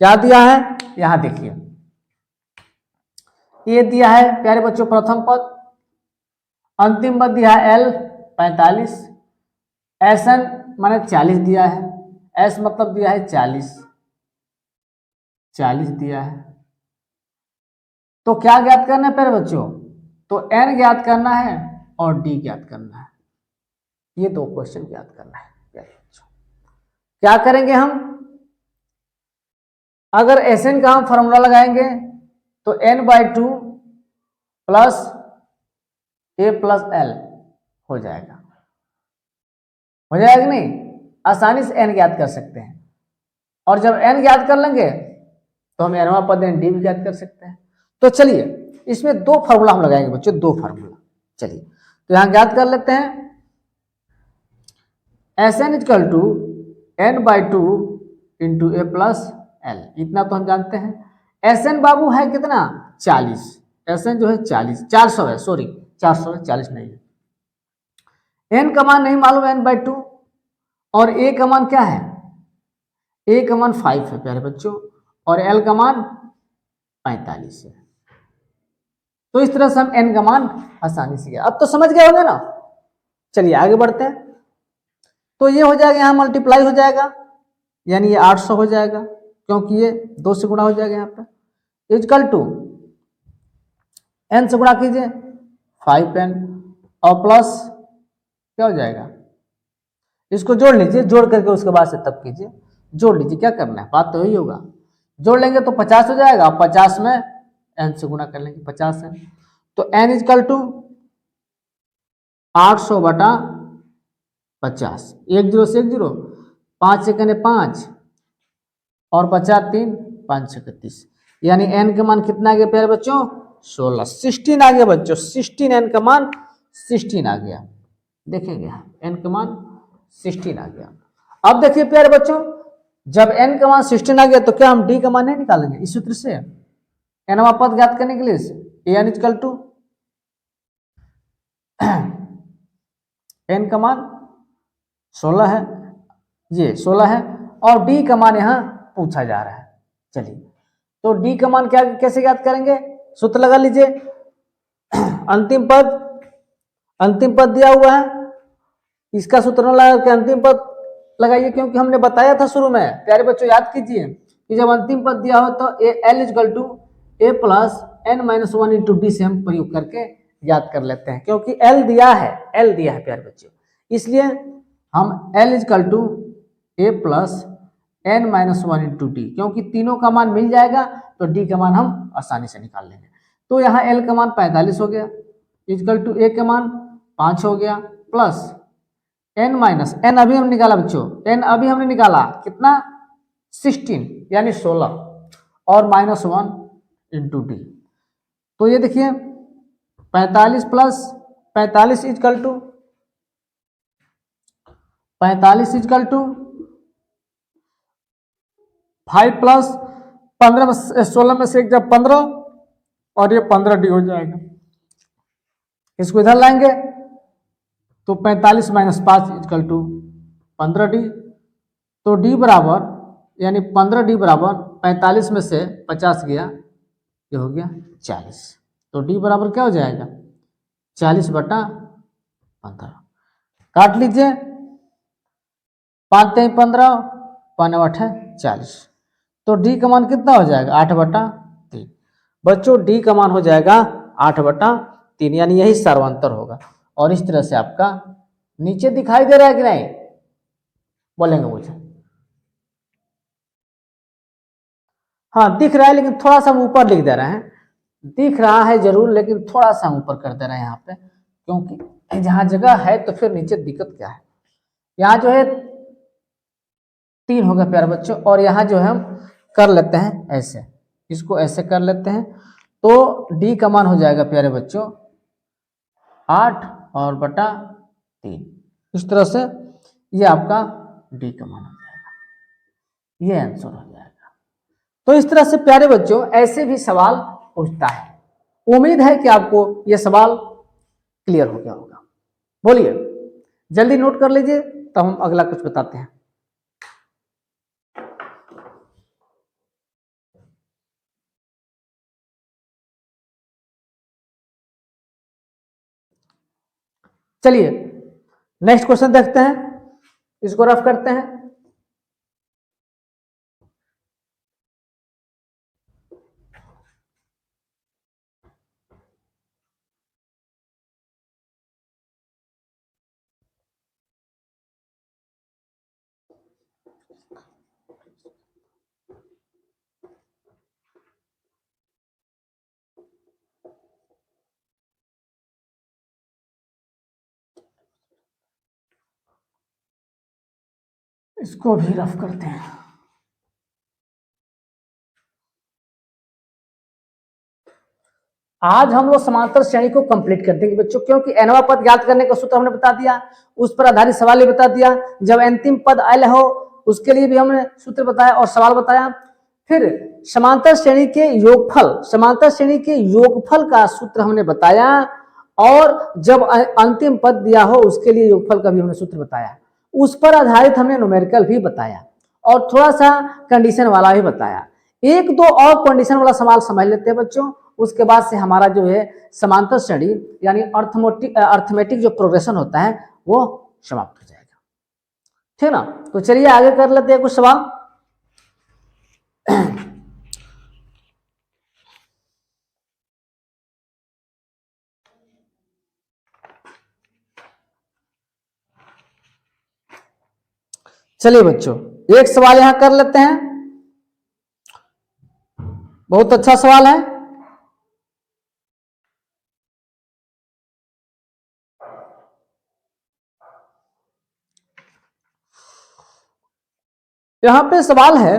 क्या दिया है, यहां देखिए, ये दिया है प्यारे बच्चों प्रथम पद, अंतिम पद दिया है L 45, SN माने 40 दिया है, S मतलब दिया है 40 दिया है। तो क्या ज्ञात करना है प्यारे बच्चों, तो N ज्ञात करना है और D ज्ञात करना है। ये दो क्वेश्चन ज्ञात करना है प्यारे बच्चों। क्या करेंगे हम, अगर SN का हम फॉर्मूला लगाएंगे तो N/2 plus A plus L हो जाएगा कि नहीं, आसानी से N ज्ञात कर सकते हैं। और जब N ज्ञात कर लेंगे तो हम Nवां पद D भी ज्ञात कर सकते हैं। तो चलिए इसमें दो फार्मूला हम लगाएंगे बच्चों, दो फार्मूला। चलिए तो यहां ज्ञात कर लेते हैं, SN equal to N/2 into A plus L, इतना तो हम जानते हैं। SN बाबू है कितना, 40, SN जो है 400 है, सॉरी 400 है, 40 नहीं है। N का मान नहीं मालूम, N/2, और A का मान क्या है, A का मान 5 है प्यारे बच्चों, और L का मान 45 है। तो इस तरह से हम N का मान आसानी से, अब तो समझ गए होंगे ना। चलिए आगे बढ़ते हैं। तो ये हो जाएगा, यहाँ मल्टीप्लाई हो जाएगा, यानी ये 800 हो जाएगा, क्योंकि ये 2 से गुणा हो जाएगा यहाँ पे, इक्वल टू N से गुणा कीजिए 5N, और प्लस क्या हो जाएगा, इसको जोड़ लीजिए, जोड़ करके उसके बाद से तब कीजिए, जोड़ लीजिए, क्या करना है, बात तो यही होगा। जोड़ लेंगे तो 50 हो जाएगा, 50 में N से गुणा कर लेंगे, 50 है। तो N इक्वल टू 800 बटा 50, 1 0 से 1 0, 5 से 5 और 50 3, 5 6 30, यानी N का मान कितना आ गया प्यारे बच्चों, 16, 16 आ गया बच्चों, 16, N का मान 16 आ गया। देखेंगे N का मान 16 आ गया। अब देखिए प्यारे बच्चों, जब N का मान 16 आ गया तो क्या हम D का मान नहीं निकालेंगे इस सूत्र से, Nवां पद ज्ञात करने के लिए, N इक्वल टू N का मान 16 है, ये 16 है, और D का मान यहां पूछा जा रहा है। चलिए तो D का मान क्या, कैसे ज्ञात करेंगे, सूत्र लगा लीजिए, अंतिम पद दिया हुआ है, इसका सूत्र न लगा के अंतिम पद लगाइए, क्योंकि हमने बताया था शुरू में प्यारे बच्चों, याद कीजिए कि जब अंतिम पद दिया हो तो L equal to A plus N-1 into D से हम प्रयोग करके याद कर लेते हैं, क्योंकि L दिया है प्यारे बच्चों, इसलिए हम L equal to A plus N-1 into D, क्योंकि तीनों का मान मिल जाएगा तो D का मान हम आसानी से निकाल लेंगे। तो यहाँ L का मान 45 हो गया, इक्वल टू A का मान 5 हो गया, प्लस N माइनस N अभी हम निकाला बच्चों, N अभी हमने निकाला कितना, 16 यानी 16, और -1 इंटू D। तो ये देखिए 45 प्लस 45 इक्वल टू 5 प्लस 15 में 16 में से एक जब 15, और ये 15D हो जाएगा। इसको इधर लाएंगे तो 45 माइनस 5 इक्वल टू 15D। तो D बराबर, यानी 15D बराबर 45 में से 50 गया, ये हो गया 40। तो डी बराबर क्या हो जाएगा 40/15। काट लीजिए, 5 3 15, 5 9 8 40। तो डी का मान कितना हो जाएगा 8/3। बच्चों डी का मान हो जाएगा 8/3, यानी यही सर्वांतर होगा। और इस तरह से आपका नीचे दिखाई दे रहा है कि नहीं, बोलेंगे मुझे। हाँ दिख रहा है, लेकिन थोड़ा सा हम ऊपर लिख दे रहे हैं। दिख रहा है जरूर, लेकिन थोड़ा सा हम ऊपर कर दे रहे हैं यहाँ पे, क्योंकि जहां जगह है तो फिर नीचे दिक्कत क्या है। यहाँ जो है 3 हो गया प्यारे बच्चों, और यहाँ जो है हम कर लेते हैं ऐसे, इसको ऐसे कर लेते हैं। तो डी का मान हो जाएगा प्यारे बच्चों 8/3। इस तरह से ये आपका डी का मान हो जाएगा, ये आंसर हो जाएगा। तो इस तरह से प्यारे बच्चों ऐसे भी सवाल पूछता है। उम्मीद है कि आपको यह सवाल क्लियर हो गया होगा। बोलिए, जल्दी नोट कर लीजिए, तब हम अगला कुछ बताते हैं। चलिए नेक्स्ट क्वेश्चन देखते हैं, इसको रफ करते हैं। इसको भी रफ करते हैं। आज हम लोग समांतर श्रेणी को कंप्लीट कर देंगे बच्चों, क्योंकि nवां पद ज्ञात करने का सूत्र हमने बता दिया, उस पर आधारित सवाल भी बता दिया। जब अंतिम पद आयल हो उसके लिए भी हमने सूत्र बताया और सवाल बताया। फिर समांतर श्रेणी के योगफल, समांतर श्रेणी के योगफल का सूत्र हमने बताया, और जब अंतिम पद दिया हो उसके लिए योगफल का भी हमने सूत्र बताया। उस पर आधारित हमने न्यूमेरिकल भी बताया, और थोड़ा सा कंडीशन वाला भी बताया। एक दो और कंडीशन वाला सवाल समझ लेते हैं बच्चों, उसके बाद से हमारा जो है समांतर श्रेणी यानी अर्थमेटिक जो प्रोग्रेशन होता है वो समाप्त हो जाएगा। ठीक ना, तो चलिए आगे कर लेते हैं कुछ सवाल। चलिए बच्चों एक सवाल यहां कर लेते हैं, बहुत अच्छा सवाल है। यहां पे सवाल है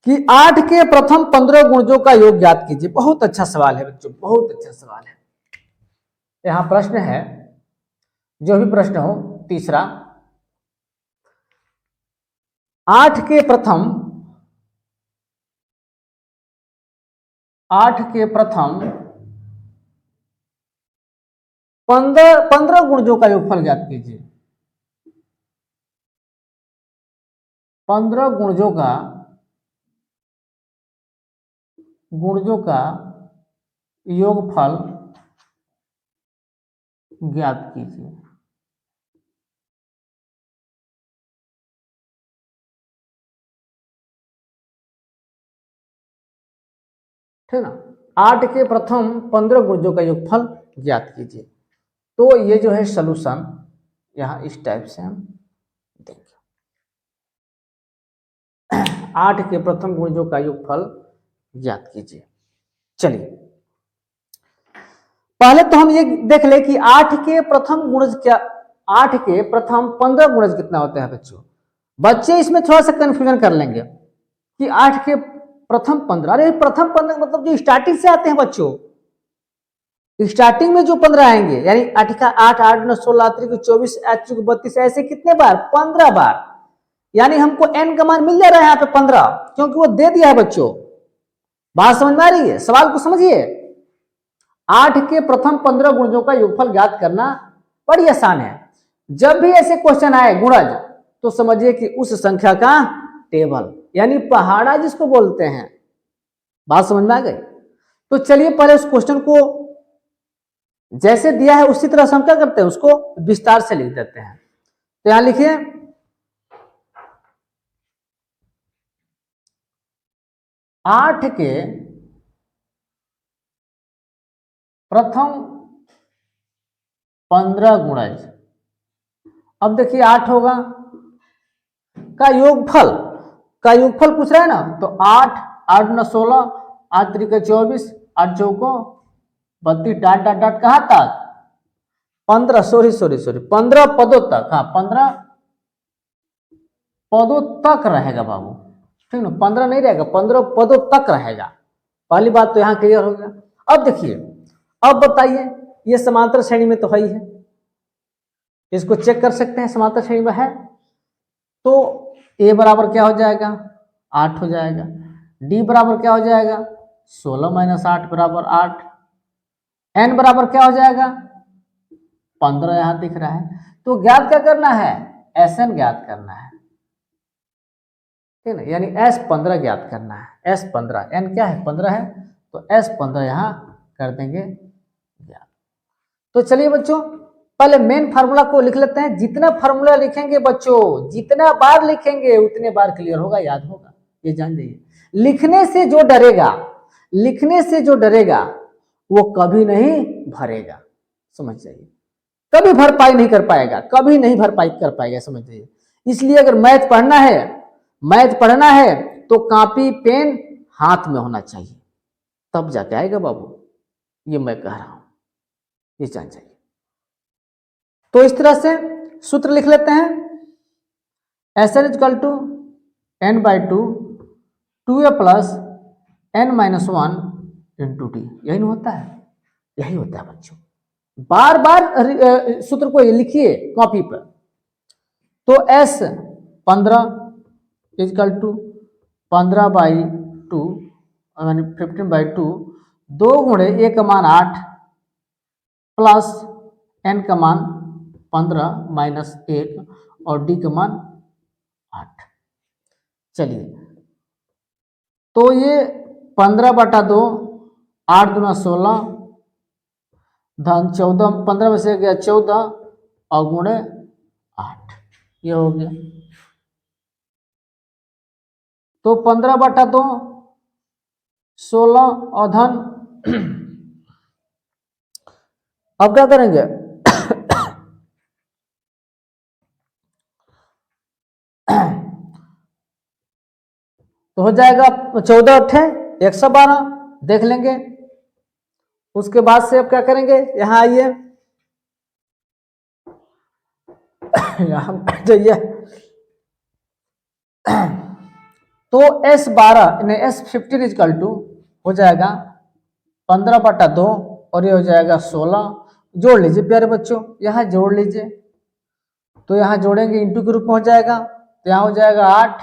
कि 8 के प्रथम 15 गुणजों का योग ज्ञात कीजिए। बहुत अच्छा सवाल है बच्चों, बहुत अच्छा सवाल है। यहां प्रश्न है, जो भी प्रश्न हो, तीसरा 8 के प्रथम 15 गुणजों का योगफल ज्ञात कीजिए। 15 गुणजों का योगफल ज्ञात कीजिए। ठीक ना, 8 के प्रथम 15 गुणजों का योगफल ज्ञात कीजिए। तो ये जो है सॉल्यूशन यहां इस टाइप से हम देखें। 8 के प्रथम गुणजों का योगफल ज्ञात कीजिए। चलिए पहले तो हम ये देख ले कि 8 के प्रथम गुणज क्या, 8 के प्रथम 15 गुणज कितना होते हैं बच्चों। बच्चे इसमें थोड़ा सा कंफ्यूजन कर लेंगे कि 8 के प्रथम 15, अरे प्रथम 15 मतलब जो स्टार्टिंग से आते हैं बच्चों, स्टार्टिंग में जो 15 आएंगे, यानी 8 का 8 8 9 16 24 32, ऐसे कितने बार 15 बार, यानी हमको n का मान मिल जा रहा है यहाँ पे 15, क्योंकि वो दे दिया है बच्चों। बात समझ में आ रही है, सवाल को समझिए। 8 के प्रथम 15 गुणजों का योगफल ज्ञात करना बड़ी आसान है। जब भी ऐसे क्वेश्चन आए गुणज, तो समझिए कि उस संख्या का टेबल यानी पहाड़ा जिसको बोलते हैं। बात समझ में आ गई। तो चलिए पहले उस क्वेश्चन को जैसे दिया है उसी तरह से हम क्या करते हैं, उसको विस्तार से लिख देते हैं। तो यहां लिखिए 8 के प्रथम 15 गुणज। अब देखिए 8 होगा का योगफल पूछ रहा है ना, तो 8 8 9 16, 8 3 24, 8 चौको 32, डाट डाट डाट कहां तक 15, सॉरी सॉरी सॉरी 15 पदों तक। हाँ 15 पदों तक रहेगा बाबू, ठीक ना, 15 नहीं रहेगा, 15 पदों तक रहेगा। पहली बात तो यहां क्लियर हो गया। अब देखिए, अब बताइए, ये समांतर श्रेणी में तो है ही है, इसको चेक कर सकते हैं समांतर श्रेणी में है, तो ए बराबर क्या हो जाएगा 8 हो जाएगा, डी बराबर क्या हो जाएगा 16 माइनस 8 बराबर 8, एन बराबर क्या हो जाएगा 15 यहां दिख रहा है। तो ज्ञात क्या करना है, एस एन ज्ञात करना है, ठीक है, यानी S15 ज्ञात करना है, S15, एन क्या है 15 है, तो S15 यहां कर देंगे ज्ञात। तो चलिए बच्चों पहले मेन फार्मूला को लिख लेते हैं। जितना फार्मूला लिखेंगे बच्चों, जितना बार लिखेंगे उतने बार क्लियर होगा, याद होगा, ये जान जाइए। लिखने से जो डरेगा, लिखने से जो डरेगा वो कभी नहीं भरेगा, समझ जाइए, कभी भरपाई नहीं कर पाएगा, कभी नहीं भरपाई कर पाएगा, समझ जाइए। इसलिए अगर मैथ पढ़ना है, मैथ पढ़ना है तो कॉपी पेन हाथ में होना चाहिए, तब जाके आएगा बाबू, ये मैं कह रहा हूं, ये जान जाइए। तो इस तरह से सूत्र लिख लेते हैं, S N is equal to N by two A plus N minus 1 into T, यही नहीं होता है, यही होता है बच्चों। बार बार सूत्र को लिखिए कॉपी पर। तो एस 15 इजकल टू 15/2 यानी 15/2, 2 गुणे ए का मान 8 प्लस एन का मान 15 माइनस 1 और डी का मान 8। चलिए तो ये 15/2, 8 दूना 16, धन 14, 15 में से गया 14 और गुणे 8, ये हो गया। तो 15/2 16 और धन अब क्या करेंगे तो हो जाएगा 14 अट्ठे 112, देख लेंगे। उसके बाद से अब क्या करेंगे, यहां आइए यहां जाइए, तो S12 यानी S15 इजकल टू हो जाएगा 15/2 और ये हो जाएगा 16। जोड़ लीजिए प्यारे बच्चों, यहां जोड़ लीजिए, तो यहां जोड़ेंगे इंटू के रूप में हो जाएगा, तो यहां हो जाएगा 8,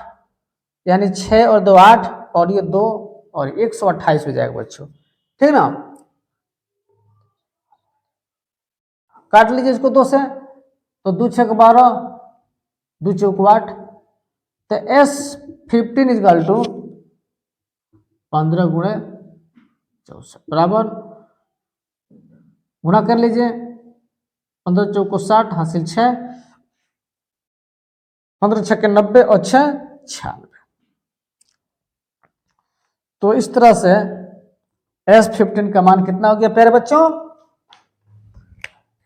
यानी 6 और 2 8, और ये 2 और 128 हो जाएगा बच्चों, ठीक ना। काट लीजिए इसको 2 से, तो 2 6 12, 2 चौक 8, तो S15 इजकल टू 15 गुणे 64 बराबर, गुणा कर लीजिए, 15 चौको 60 हासिल 6, 15 6 90 और 6 96। तो इस तरह से S15 का मान कितना हो गया प्यारे बच्चों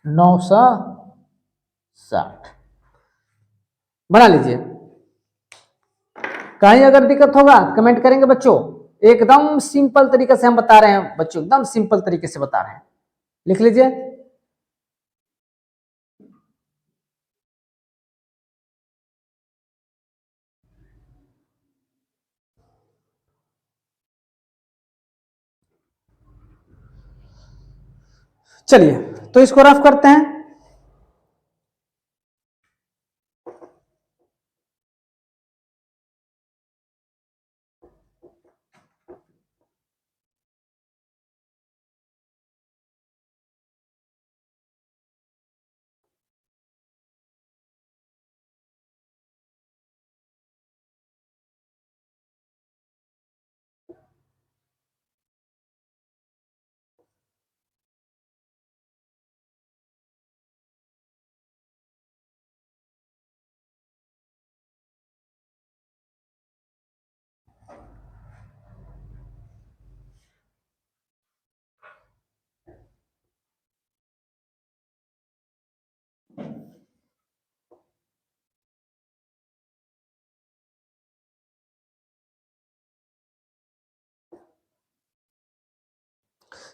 960। बना लीजिए, कहीं अगर दिक्कत होगा कमेंट करेंगे बच्चों, एकदम सिंपल तरीके से हम बता रहे हैं बच्चों, एकदम सिंपल तरीके से बता रहे हैं, लिख लीजिए। चलिए तो इसको रफ करते हैं।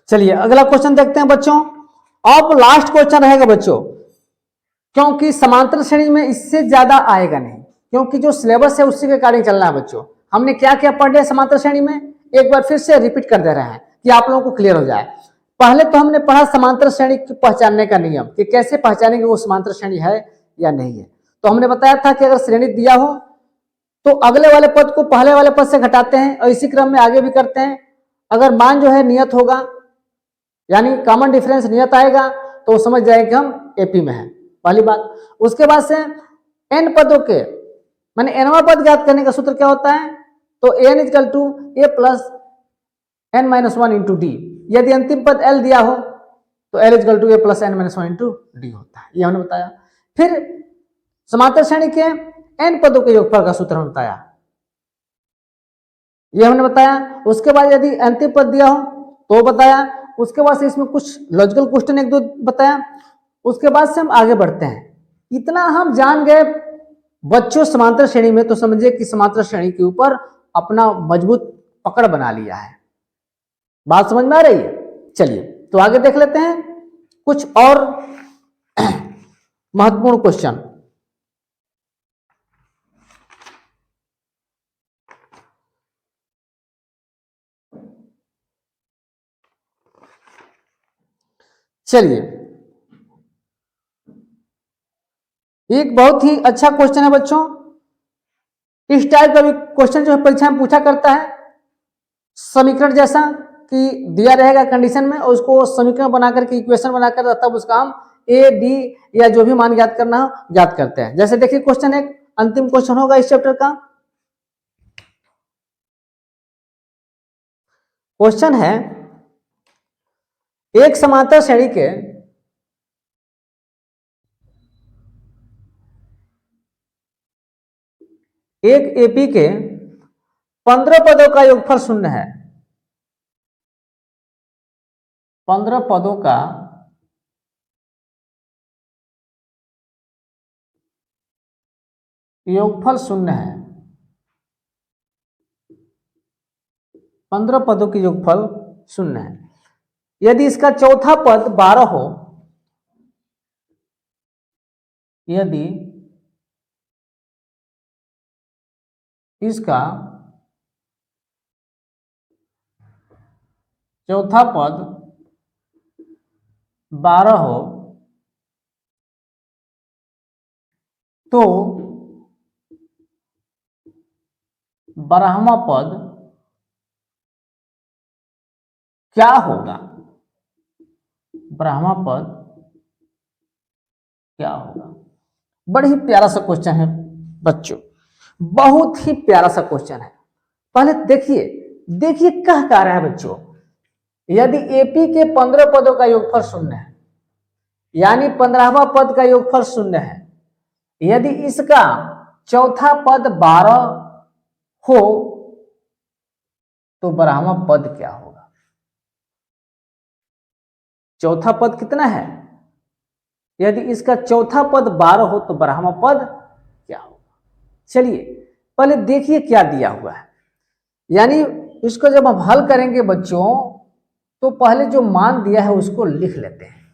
चलिए अगला क्वेश्चन देखते हैं बच्चों। अब लास्ट क्वेश्चन रहेगा बच्चों, क्योंकि समांतर श्रेणी में इससे ज्यादा आएगा नहीं, क्योंकि जो सिलेबस है उसी के अकॉर्डिंग चलना है बच्चों। हमने क्या क्या पढ़ लिया समांतर श्रेणी में, एक बार फिर से रिपीट कर दे रहे हैं कि आप लोगों को क्लियर हो जाए। पहले तो हमने पढ़ा समांतर श्रेणी को पहचानने का नियम, कि कैसे पहचानेंगे वो समांतर श्रेणी है या नहीं है। तो हमने बताया था कि अगर श्रेणी दिया हो तो अगले वाले पद को पहले वाले पद से घटाते हैं और इसी क्रम में आगे भी करते हैं। अगर मान जो है नियत होगा, यानी कॉमन डिफरेंस नियत आएगा, तो समझ जाएंगे कि हम एपी में है, पहली बात। उसके बाद से एन पदों के माने एनवा पद ज्ञात करने का सूत्र क्या होता है, तो N is equal to A plus N minus one into D. यदि अंतिम पद एल दिया हो तो L is equal to A plus N minus one into D होता है, ये हमने बताया। फिर समांतर श्रेणी के एन पदों के योगफल का सूत्र हमने बताया, ये हमने बताया। उसके बाद यदि अंतिम पद दिया हो तो बताया। उसके बाद से इसमें कुछ लॉजिकल क्वेश्चन एक दो बताया। उसके बाद से हम आगे बढ़ते हैं। इतना हम जान गए बच्चों समांतर श्रेणी में, तो समझिए कि समांतर श्रेणी के ऊपर अपना मजबूत पकड़ बना लिया है। बात समझ में आ रही है? चलिए तो आगे देख लेते हैं कुछ और महत्वपूर्ण क्वेश्चन। चलिए एक बहुत ही अच्छा क्वेश्चन है बच्चों। इस टाइप का भी क्वेश्चन जो है परीक्षा में पूछा करता है, समीकरण जैसा कि दिया रहेगा कंडीशन में और उसको समीकरण बनाकर के इक्वेशन बनाकर तब उसका हम ए डी या जो भी मान ज्ञात करना हो ज्ञात करते हैं। जैसे देखिए क्वेश्चन एक अंतिम क्वेश्चन होगा इस चैप्टर का। क्वेश्चन है एक समांतर श्रेणी के एक एपी के 15 पदों का योगफल शून्य है। 15 पदों का योगफल शून्य है। 15 पदों की योगफल शून्य है। यदि इसका चौथा पद 12 हो, यदि इसका चौथा पद 12 हो तो 12वां पद क्या होगा? 12वां पद क्या होगा? बड़ा ही प्यारा सा क्वेश्चन है बच्चों, बहुत ही प्यारा सा क्वेश्चन है। पहले देखिए देखिए कह रहा है बच्चों, यदि एपी के 15 पदों का योगफल शून्य है, यानी 15वां पद का योगफल शून्य है, यदि इसका चौथा पद 12 हो तो 12वां पद क्या होगा? चौथा पद कितना है? यदि इसका चौथा पद 12 हो तो 12वां पद क्या होगा? चलिए पहले देखिए क्या दिया हुआ है। यानी इसको जब हम हल करेंगे बच्चों तो पहले जो मान दिया है उसको लिख लेते हैं।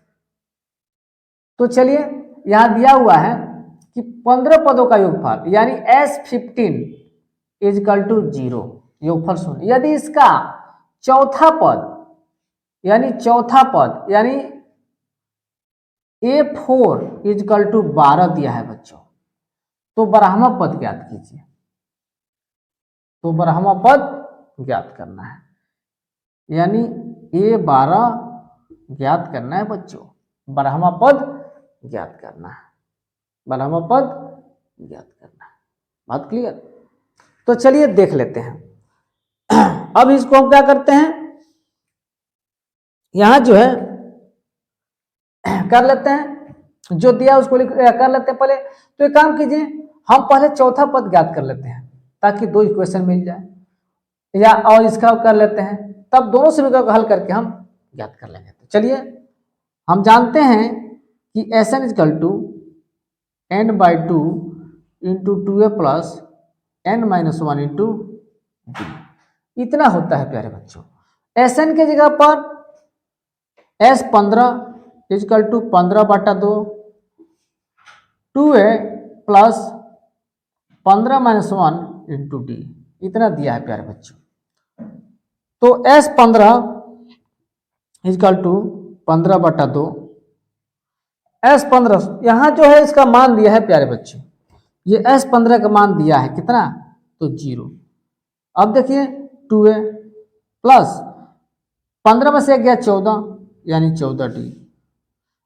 तो चलिए यहां दिया हुआ है कि 15 पदों का योगफल यानी S15 इजकल टू 0, योगफल शून्य। यदि इसका चौथा पद यानी A4 इजकल टू 12 दिया है बच्चों, तो 12वां पद ज्ञात कीजिए। तो 12वां पद ज्ञात करना है, यानी A12 ज्ञात करना है बच्चों, 12वां पद ज्ञात करना है, 12वां पद ज्ञात करना है। बात क्लियर? तो चलिए देख लेते हैं। अब इसको हम क्या करते हैं, यहां जो है कर लेते हैं, जो दिया उसको कर लेते हैं पहले। तो एक काम कीजिए, हम पहले चौथा पद ज्ञात कर लेते हैं ताकि 2 इक्वेशन मिल जाए, या और इसका कर लेते हैं, तब दोनों समीकरण को हल करके हम ज्ञात कर लेंगे। तो चलिए हम जानते हैं कि Sn is equal to n/2 into 2a plus n-1 into D, इतना होता है प्यारे बच्चों। Sn के जगह पर S15 is equal to 15/2 2a plus 15-1 into D, इतना दिया है प्यारे बच्चों। तो S15 इजकल टू 15/2 S15 यहां जो है इसका मान दिया है प्यारे बच्चों, ये S15 का मान दिया है कितना, तो 0। अब देखिए 2a प्लस 15 में से गया 14 यानी 14d,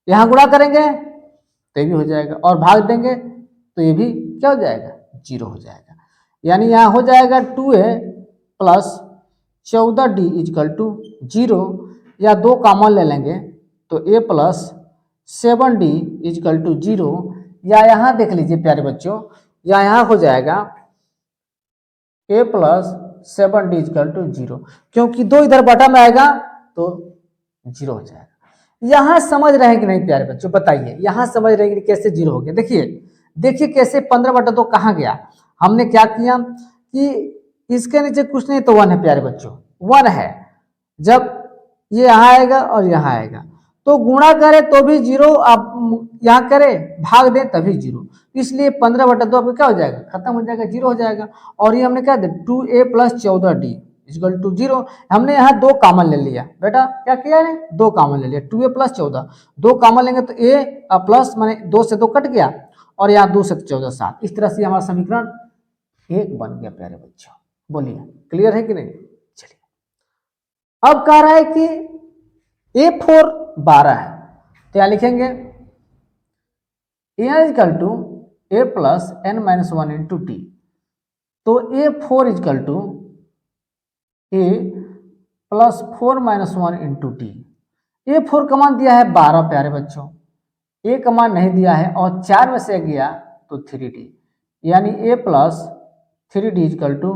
यहां गुणा करेंगे तो ये भी हो जाएगा और भाग देंगे तो ये भी क्या हो जाएगा, 0 हो जाएगा। यानी यहां हो जाएगा 2a plus 14d is equal to 0, या 2 कॉमन ले लेंगे तो a plus 7d is equal to 0, या यहां देख लीजिए प्यारे बच्चों, या यहां हो जाएगा a plus 7d is equal to 0, क्योंकि 2 इधर बटा में आएगा तो 0 हो जाएगा। यहां समझ रहे हैं कि नहीं प्यारे बच्चों, बताइए यहां समझ रहे हैं कि कैसे 0 हो गया। देखिए कैसे 15/2 कहां गया, हमने क्या किया कि इसके नीचे कुछ नहीं तो 1 है प्यारे बच्चों, 1 है। जब ये यहां आएगा और यहां आएगा तो गुणा करें तो भी 0, आप यहां करें भाग दें तभी 0, इसलिए 15/2 आपका क्या हो जाएगा, खत्म हो जाएगा, 0 हो जाएगा। और ये हमने क्या दिया 2a plus 14d equal to 0, हमने यहाँ 2 कॉमन ले लिया बेटा, क्या किया है 2 कॉमन ले लिया, 2a प्लस 14, 2 कॉमन लेंगे तो a प्लस माने 2 से 2 कट गया और यहाँ 2 से 14 7, इस तरह से हमारा समीकरण 1 बन गया प्यारे बच्चों। बोलिए क्लियर है कि नहीं। चलिए अब कह रहा है कि a4 12 है, तो यहाँ लिखेंगे a is equal to a plus n-1 into T, तो a4 is equal to a plus 4-1 into T. a4 का मान दिया है 12 प्यारे बच्चों, a का मान नहीं दिया है और 4 में से गया तो 3d, यानी a plus 3d is equal to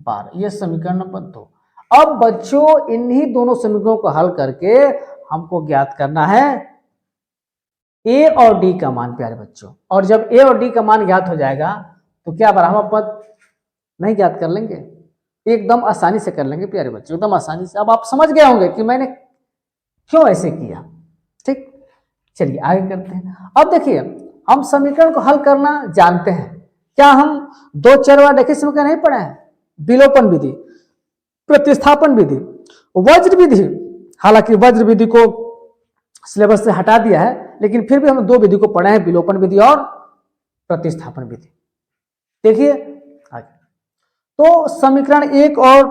12, ये समीकरण नंबर 2। अब बच्चों इन्हीं दोनों समीकरणों को हल करके हमको ज्ञात करना है a और d का मान प्यारे बच्चों, और जब a और d का मान ज्ञात हो जाएगा तो क्या बराबर पद नहीं ज्ञात कर लेंगे, एकदम आसानी से कर लेंगे प्यारे बच्चों, एकदम आसानी से। अब आप समझ गए होंगे कि मैंने क्यों ऐसे किया। ठीक, चलिए आगे करते हैं। अब देखिए हम समीकरण को हल करना जानते हैं, क्या हम 2 चर वाला रेखीय समीकरण नहीं पढ़े हैं, विलोपन विधि, प्रतिस्थापन विधि, वज्र विधि। हालांकि वज्र विधि को सिलेबस से हटा दिया है, लेकिन फिर भी हम 2 विधि को पढ़े हैं, विलोपन विधि और प्रतिस्थापन विधि। देखिए आगे, तो समीकरण 1 और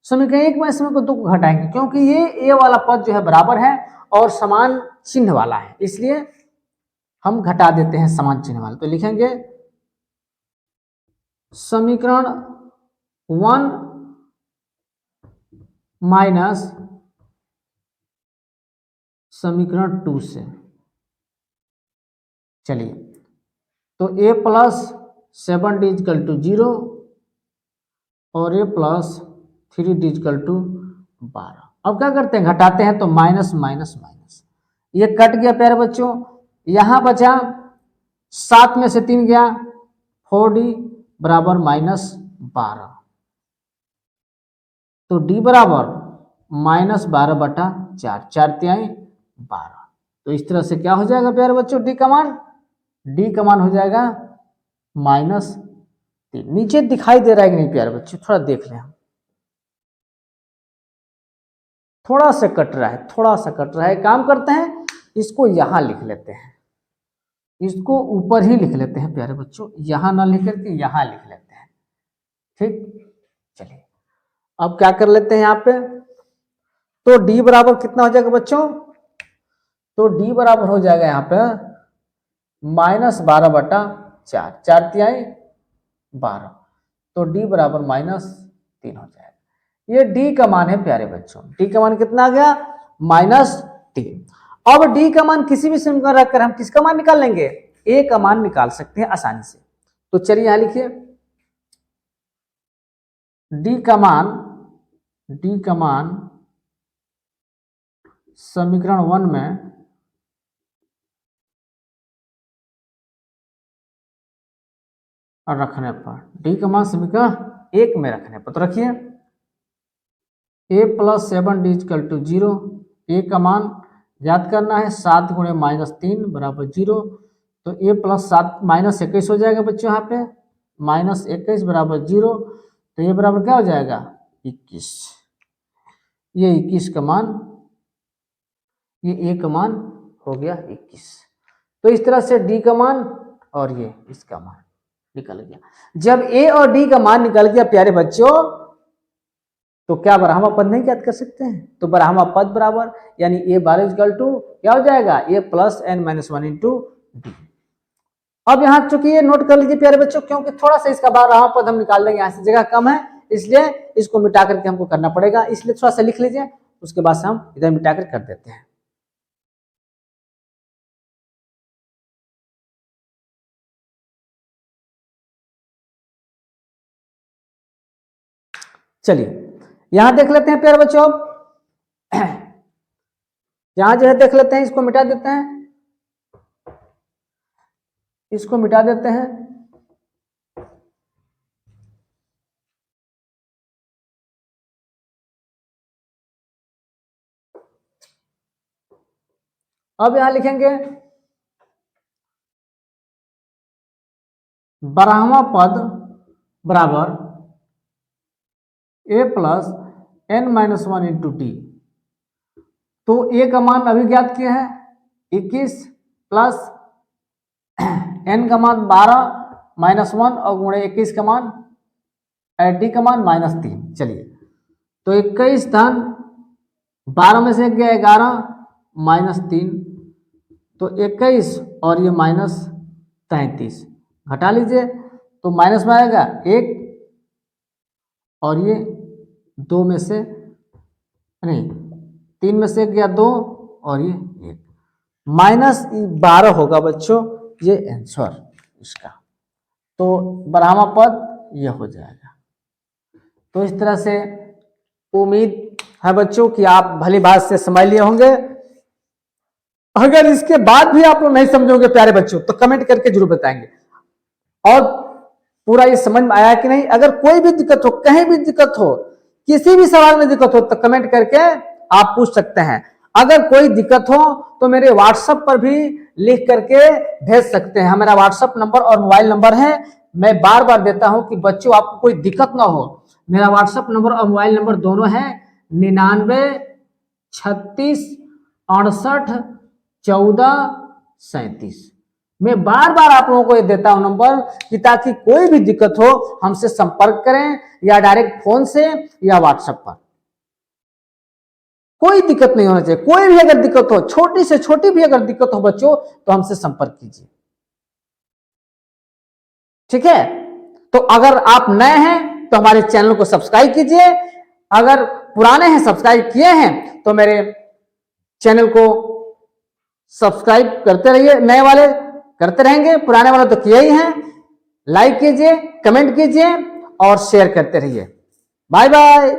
समीकरण 1 में समीकरण 2 को घटाएंगे, क्योंकि ये a वाला पद जो है बराबर है और समान चिन्ह वाला है, इसलिए हम घटा देते हैं समान चिन्ह वाला। तो लिखेंगे समीकरण 1 माइनस समीकरण 2 से। चलिए तो a plus 7d is equal to 0 और a plus 3d is equal to 12। अब क्या करते हैं, घटाते हैं तो माइनस माइनस माइनस, ये कट गया प्यारे बच्चों, यहां बचा 7 में से 3 गया 4d बराबर -12, तो d बराबर -12/4, 4 तिहाई 12। तो इस तरह से क्या हो जाएगा प्यारे बच्चों, d का मान हो जाएगा -3। नीचे दिखाई दे रहा है कि नहीं प्यारे बच्चों, थोड़ा देख लें, थोड़ा सा कट रहा है, काम करते हैं इसको यहां लिख लेते हैं, इसको ऊपर ही लिख लेते हैं प्यारे बच्चों, यहां ना लिख करके यहां लिख लेते हैं। ठीक, चलिए अब क्या कर लेते हैं यहाँ पे, तो d बराबर कितना हो जाएगा बच्चों, तो d बराबर हो जाएगा यहाँ पे -12/4, 4 तिहाई 12, तो d बराबर -3 हो जाएगा। ये d का मान है प्यारे बच्चों, d का मान कितना आ गया -3। अब d का मान किसी भी समीकरण रखकर हम किसका मान निकाल लेंगे, a का मान निकाल सकते हैं आसानी से। तो चलिए यहां लिखिए d का मान समीकरण 1 में रखने पर, d का मान समीकरण 1 में रखने पर, तो रखिए a plus 7d is equal to 0 A का मान याद करना है 7 गुणे -3 बराबर 0। तो ए प्लस 7 -21 हो जाएगा बच्चों, यहाँ पे -21 बराबर 0। तो ये बराबर क्या हो जाएगा 21। ये 21 का मान, ये ए का मान हो गया 21। तो इस तरह से डी का मान और ये इसका मान निकल गया। जब ए और डी का मान निकल गया प्यारे बच्चों, तो क्या बरहमा पद नहीं याद कर सकते हैं? तो बरहमा पद बराबर यानी ए बार इक्वल टू क्या हो जाएगा A plus n minus 1 into D. अब यहाँ चूंकि ये नोट कर लीजिए प्यारे बच्चों, क्योंकि थोड़ा सा इसका बरहमा पद हम निकाल लेंगे, यहाँ से जगह कम है इसलिए इसको मिटा करके हमको करना पड़ेगा, इसलिए थोड़ा सा लिख लीजिए, उसके बाद से हम इधर मिटा कर देते हैं। चलिए यहां देख लेते हैं प्यारे बच्चों, यहां जो है देख लेते हैं, इसको मिटा देते हैं, इसको मिटा देते हैं। अब यहां लिखेंगे बरहमा पद बराबर A plus n minus 1 into D. तो ए का मान अभी ज्ञात किए हैं 21 प्लस n का मान 12 माइनस 1 और गुणे 21 का मान डी का मान -3। चलिए तो 21 धन 12 में से गया 11 -3, तो 21 और ये -33 घटा लीजिए, तो माइनस में आएगा 1 और ये 2 में से नहीं 3 में से गया 2 और ये 1 -12 होगा बच्चों ये आंसर इसका। तो बरहमा पद ये हो जाएगा। तो इस तरह से उम्मीद है बच्चों कि आप भली बात से समझ लिए होंगे। अगर इसके बाद भी आप लोग नहीं समझोगे प्यारे बच्चों तो कमेंट करके जरूर बताएंगे, और पूरा ये समझ में आया कि नहीं। अगर कोई भी दिक्कत हो, कहीं भी दिक्कत हो, किसी भी सवाल में दिक्कत हो तो कमेंट करके आप पूछ सकते हैं। अगर कोई दिक्कत हो तो मेरे व्हाट्सएप पर भी लिख करके भेज सकते हैं। मेरा व्हाट्सएप नंबर और मोबाइल नंबर है, मैं बार बार देता हूं कि बच्चों आपको कोई दिक्कत ना हो। मेरा व्हाट्सएप नंबर और मोबाइल नंबर दोनों है 99 36 68 14 37। मैं बार बार आप लोगों को ये देता हूं नंबर कि ताकि कोई भी दिक्कत हो हमसे संपर्क करें, या डायरेक्ट फोन से या व्हाट्सएप पर। कोई दिक्कत नहीं होना चाहिए। कोई भी अगर दिक्कत हो, छोटी से छोटी भी अगर दिक्कत हो बच्चों, तो हमसे संपर्क कीजिए, ठीक है। तो अगर आप नए हैं तो हमारे चैनल को सब्सक्राइब कीजिए, अगर पुराने हैं सब्सक्राइब किए हैं तो मेरे चैनल को सब्सक्राइब करते रहिए। नए वाले करते रहेंगे, पुराने वाले तो किए ही हैं। लाइक कीजिए, कमेंट कीजिए और शेयर करते रहिए। Bye bye.